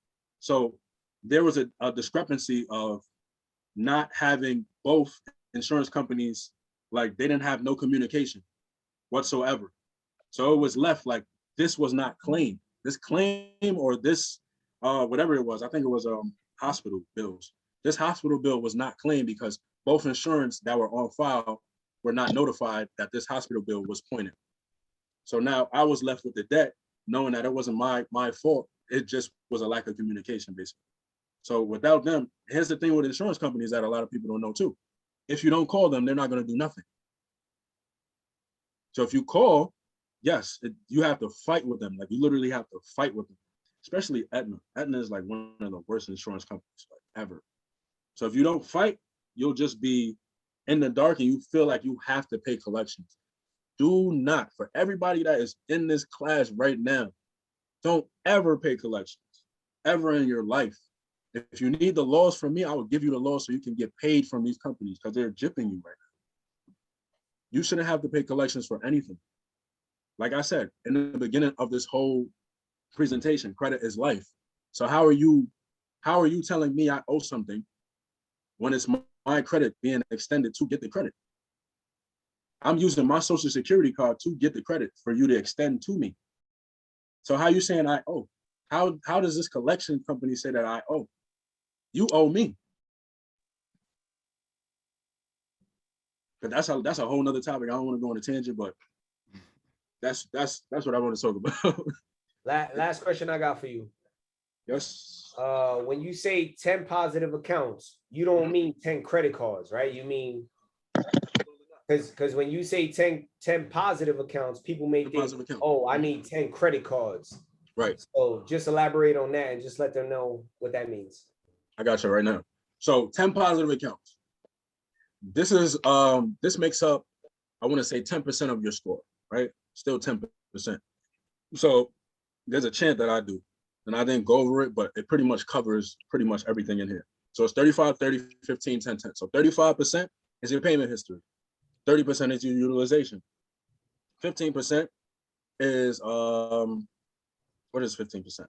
[SPEAKER 2] So there was a discrepancy of not having both insurance companies, like they didn't have no communication whatsoever. So it was left like this was not claimed. This claim or this whatever it was, I think it was hospital bills. This hospital bill was not claimed because both insurance that were on file were not notified that this hospital bill was pointed. So now I was left with the debt, knowing that it wasn't my fault. It just was a lack of communication, basically. So without them, here's the thing with insurance companies that a lot of people don't know too. If you don't call them, they're not going to do nothing. So if you call, yes, you have to fight with them. Like you literally have to fight with them, especially Aetna. Aetna is like one of the worst insurance companies like, ever. So if you don't fight, you'll just be in the dark and you feel like you have to pay collections. Do not, for everybody that is in this class right now, don't ever pay collections, ever in your life. If you need the laws from me, I will give you the laws so you can get paid from these companies because they're gypping you right now. You shouldn't have to pay collections for anything. Like I said, in the beginning of this whole presentation, credit is life. So how are you telling me I owe something when it's my credit being extended to get the credit? I'm using my social security card to get the credit for you to extend to me. So how are you saying I owe? How does this collection company say that I owe? You owe me. But that's a whole nother topic. I don't want to go on a tangent, but that's what I want to talk about.
[SPEAKER 1] Last question I got for you.
[SPEAKER 2] Yes.
[SPEAKER 1] When you say 10 positive accounts, you don't mean 10 credit cards, right? You mean, because when you say 10 positive accounts, people may think, oh, I need 10 credit cards.
[SPEAKER 2] Right.
[SPEAKER 1] So just elaborate on that and just let them know what that means.
[SPEAKER 2] I got you right now. So 10 positive accounts. This is this makes up, I want to say 10% of your score, right? Still 10%. So there's a chant that I do, and I didn't go over it, but it pretty much covers pretty much everything in here. So it's 35, 30, 15, 10, 10. So 35% is your payment history. 30% is your utilization. 15% is what is 15%?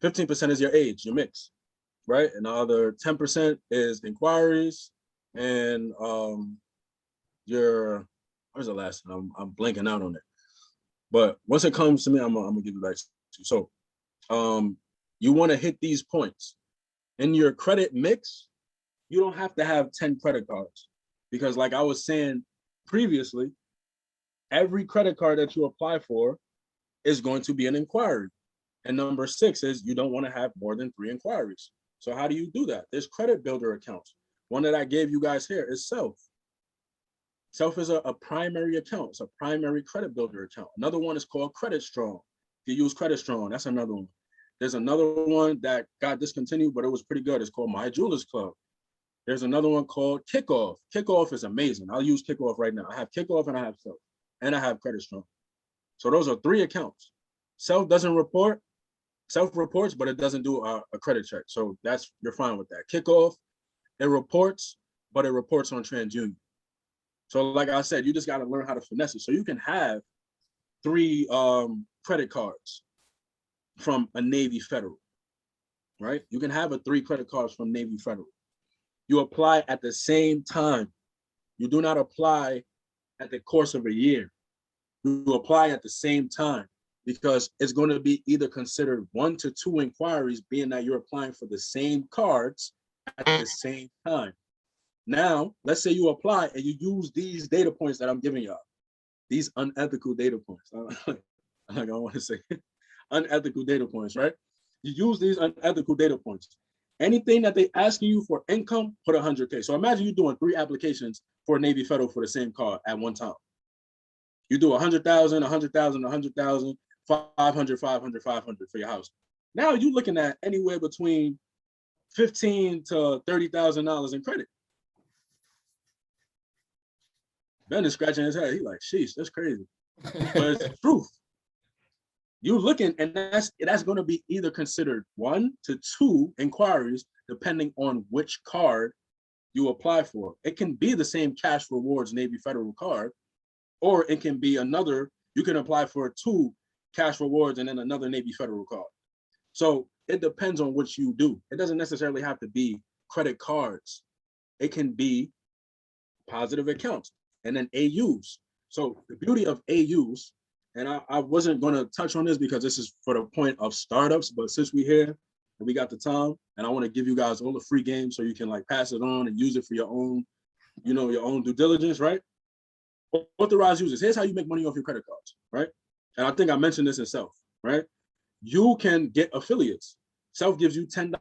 [SPEAKER 2] 15% is your age, your mix, right? And the other 10% is inquiries and your, where's the last one? I'm blanking out on it. But once it comes to me, I'm gonna give it back to you. So you want to hit these points. In your credit mix, you don't have to have 10 credit cards, because like I was saying previously, every credit card that you apply for is going to be an inquiry. And number 6 is you don't want to have more than 3 inquiries. So how do you do that? There's credit builder accounts. One that I gave you guys here is Self. Self is a primary account. It's a primary credit builder account. Another one is called Credit Strong. If you use Credit Strong, that's another one. There's another one that got discontinued, but it was pretty good. It's called My Jewelers Club. There's another one called Kickoff. Kickoff is amazing. I'll use Kickoff right now. I have Kickoff and I have Self, and I have Credit Strong. So those are 3 accounts. Self doesn't report. Self reports, but it doesn't do a credit check. So you're fine with that. Kickoff, it reports, but it reports on TransUnion. So like I said, you just got to learn how to finesse it. So you can have 3 credit cards from a Navy Federal, right? You can have 3 credit cards from Navy Federal. You apply at the same time. You do not apply at the course of a year. You apply at the same time, because it's going to be either considered 1 to 2 inquiries, being that you're applying for the same cards at the same time. Now, let's say you apply and you use these data points that I'm giving y'all, these unethical data points. I don't want to say unethical data points, right? You use these unethical data points. Anything that they asking you for income, put 100K. So imagine you're doing 3 applications for Navy Federal for the same card at one time. You do 100,000, 100,000, 100,000. 500, 500, 500 for your house. Now you're looking at anywhere between $15,000 to $30,000 in credit. Ben is scratching his head. He's like, sheesh, that's crazy. But it's the truth. You looking, and that's going to be either considered 1 to 2 inquiries, depending on which card you apply for. It can be the same Cash Rewards Navy Federal card, or it can be another, you can apply for 2 Cash Rewards and then another Navy Federal card. So it depends on what you do. It doesn't necessarily have to be credit cards. It can be positive accounts and then AUs. So the beauty of AUs, and I wasn't going to touch on this because this is for the point of startups, but since we're here and we got the time, and I want to give you guys all the free games so you can like pass it on and use it for your own, your own due diligence, right? Authorized users. Here's how you make money off your credit cards, right? And I think I mentioned this in Self, right? You can get affiliates. Self gives you $10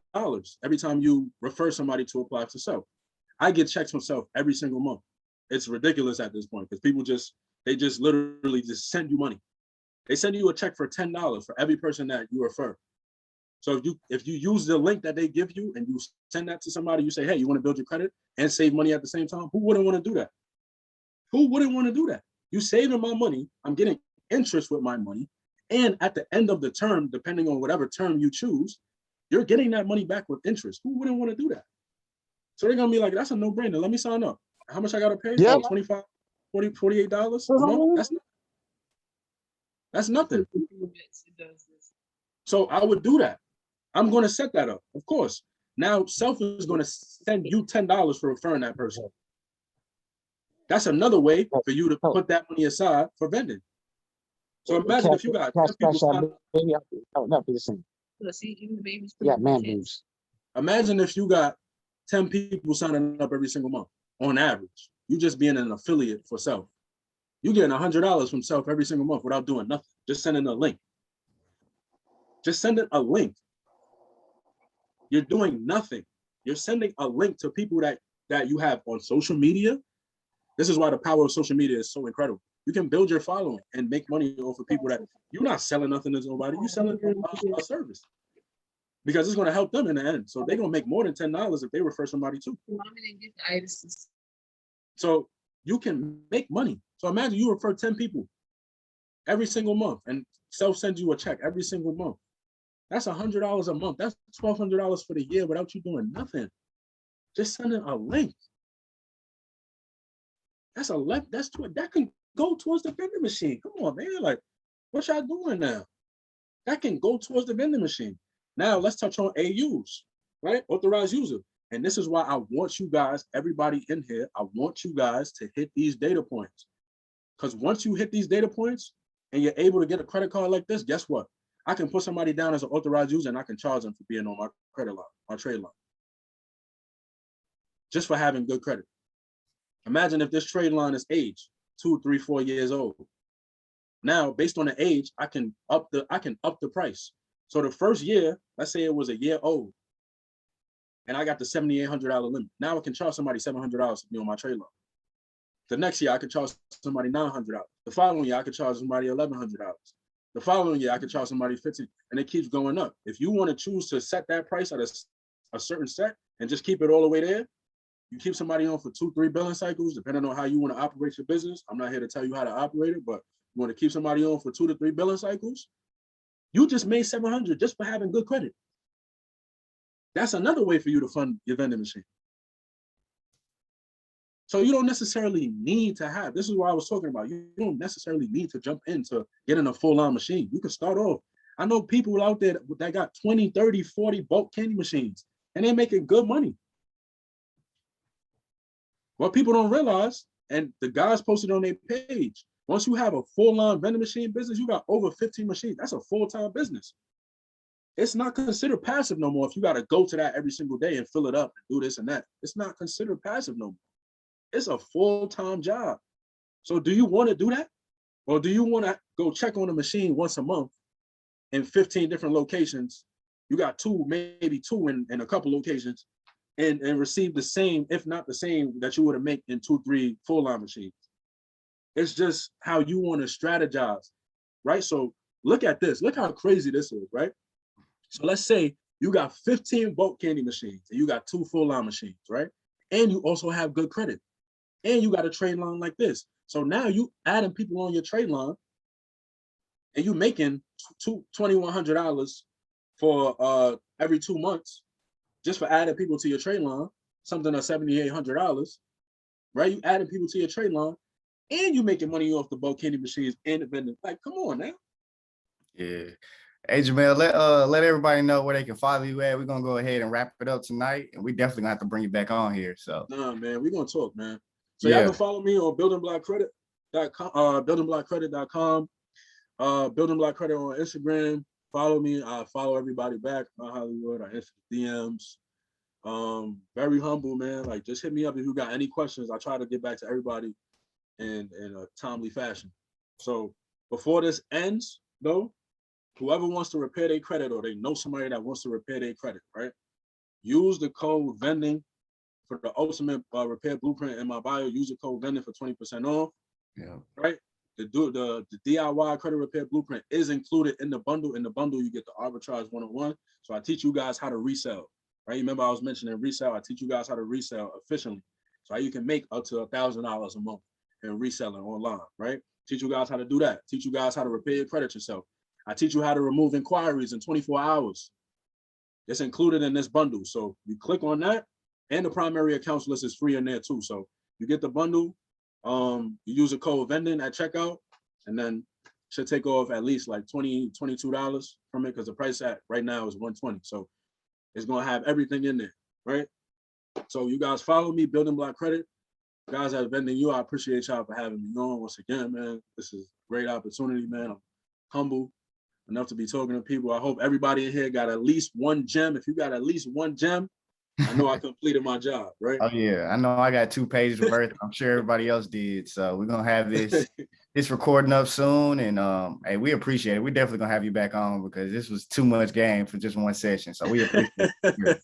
[SPEAKER 2] every time you refer somebody to apply to Self. I get checks from Self every single month. It's ridiculous at this point because people they just literally just send you money. They send you a check for $10 for every person that you refer. So if you use the link that they give you and you send that to somebody, you say, hey, you want to build your credit and save money at the same time? Who wouldn't want to do that? Who wouldn't want to do that? You saving my money, I'm getting interest with my money. And at the end of the term, depending on whatever term you choose, you're getting that money back with interest. Who wouldn't want to do that? So they're going to be like, that's a no-brainer. Let me sign up. How much I got to pay?
[SPEAKER 4] Yeah.
[SPEAKER 2] Oh, $25, $40, $48 a month? That's nothing. So I would do that. I'm going to set that up, of course. Now, Self is going to send you $10 for referring that person. That's another way for you to put that money aside for vending. So imagine if you got 10 people sign up.
[SPEAKER 4] Yeah, man boobs.
[SPEAKER 2] Imagine if you got 10 people signing up every single month on average. You just being an affiliate for Self. You're getting $100 from Self every single month without doing nothing. Just sending a link. Just sending a link. You're doing nothing. You're sending a link to people that you have on social media. This is why the power of social media is so incredible. You can build your following and make money off of people that you're not selling nothing to nobody. You're selling a service because it's going to help them in the end. So they're going to make more than $10 if they refer somebody too. So you can make money. So imagine you refer 10 people every single month and Self sends you a check every single month. That's $100 a month. That's $1,200 for the year without you doing nothing. Just sending a link. That can go towards the vending machine. Come on, man. Like, what y'all doing now? That can go towards the vending machine. Now let's touch on AUs, right? Authorized user. And this is why I want you guys, everybody in here, I want you guys to hit these data points. Because once you hit these data points and you're able to get a credit card like this, guess what? I can put somebody down as an authorized user and I can charge them for being on my credit line, my trade line. Just for having good credit. Imagine if this trade line is age 2, 3, 4 years old. Now, based on the age, I can up the price. So the first year, let's say it was a year old, and I got the $7,800 limit. Now I can charge somebody $700 to be on my trade line. The next year, I could charge somebody $900. The following year, I could charge somebody $1,100. The following year, I could charge somebody $1,500, and it keeps going up. If you want to choose to set that price at a certain set and just keep it all the way there, you keep somebody on for 2, 3 billing cycles, depending on how you want to operate your business. I'm not here to tell you how to operate it, but you want to keep somebody on for 2 to 3 billing cycles, you just made $700 just for having good credit. That's another way for you to fund your vending machine. So you don't necessarily need to have, this is what I was talking about. You don't necessarily need to jump into getting a full-on machine. You can start off. I know people out there that got 20, 30, 40 bulk candy machines, and they're making good money. What people don't realize, and the guys posted on their page, once you have a full-on vending machine business, you got over 15 machines. That's a full-time business. It's not considered passive no more if you got to go to that every single day and fill it up and do this and that. It's not considered passive no more. It's a full-time job. So do you want to do that? Or do you want to go check on a machine once a month in 15 different locations? You got 2, maybe 2 in a couple locations, and receive the same, if not the same, that you would have made in 2, 3 full-line machines. It's just how you want to strategize, right? So look at this. Look how crazy this is, right? So let's say you got 15 bulk candy machines and you got 2 full line machines, right? And you also have good credit. And you got a trade line like this. So now you adding people on your trade line and you making $2,100 for every 2 months just for adding people to your trade line, something that's $7,800, right? You adding people to your trade line and you making money off the bulk candy machines and the vending. Like, come on now.
[SPEAKER 3] Yeah. Hey, Jamel, let everybody know where they can follow you at. We're gonna go ahead and wrap it up tonight, and we definitely gonna have to bring you back on here. So
[SPEAKER 2] Nah, man, we're gonna talk, man. So
[SPEAKER 3] yeah,
[SPEAKER 2] y'all can follow me on buildingblockcredit.com, buildingblockcredit.com, Building Block Credit on Instagram. Follow me. I follow everybody back. Hollywood. I answer the DMs. Very humble, man. Like, just hit me up if you got any questions. I try to get back to everybody in a timely fashion. So before this ends, though, whoever wants to repair their credit or they know somebody that wants to repair their credit, right? Use the code VENDING for the ultimate repair blueprint in my bio. Use the code VENDING for 20% off.
[SPEAKER 3] yeah,
[SPEAKER 2] Right? The DIY credit repair blueprint is included in the bundle. In the bundle, you get the arbitrage 101. So I teach you guys how to resell. Right? Remember, I was mentioning resell. I teach you guys how to resell efficiently. So how you can make up to $1,000 a month in reselling online, right? Teach you guys how to do that. Teach you guys how to repair your credit yourself. I teach you how to remove inquiries in 24 hours. It's included in this bundle. So you click on that, and the primary accounts list is free in there too. So you get the bundle, you use a code VENDING at checkout, and then should take off at least like $22 from it, because the price at right now is $120. So it's gonna have everything in there, right? So you guys follow me, Building Block Credit. Guys at Vending U, I appreciate y'all for having me on once again, man. This is a great opportunity, man. I'm humble enough to be talking to people. I hope everybody in here got at least one gem. If you got at least one gem, I know I completed my job, right?
[SPEAKER 3] oh yeah, I know I got 2 pages worth. I'm sure everybody else did. So we're gonna have this recording up soon, and hey, we appreciate it. We definitely gonna have you back on because this was too much game for just one session. So we appreciate it.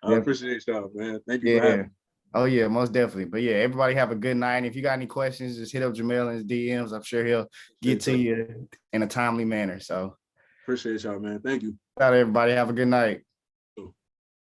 [SPEAKER 2] I appreciate y'all, man. Thank you for having me.
[SPEAKER 3] Oh yeah, most definitely. But yeah, everybody have a good night. And if you got any questions, just hit up Jamel in his DMs. I'm sure he'll get to you in a timely manner. So
[SPEAKER 2] appreciate y'all, man. Thank you.
[SPEAKER 3] everybody have a good night.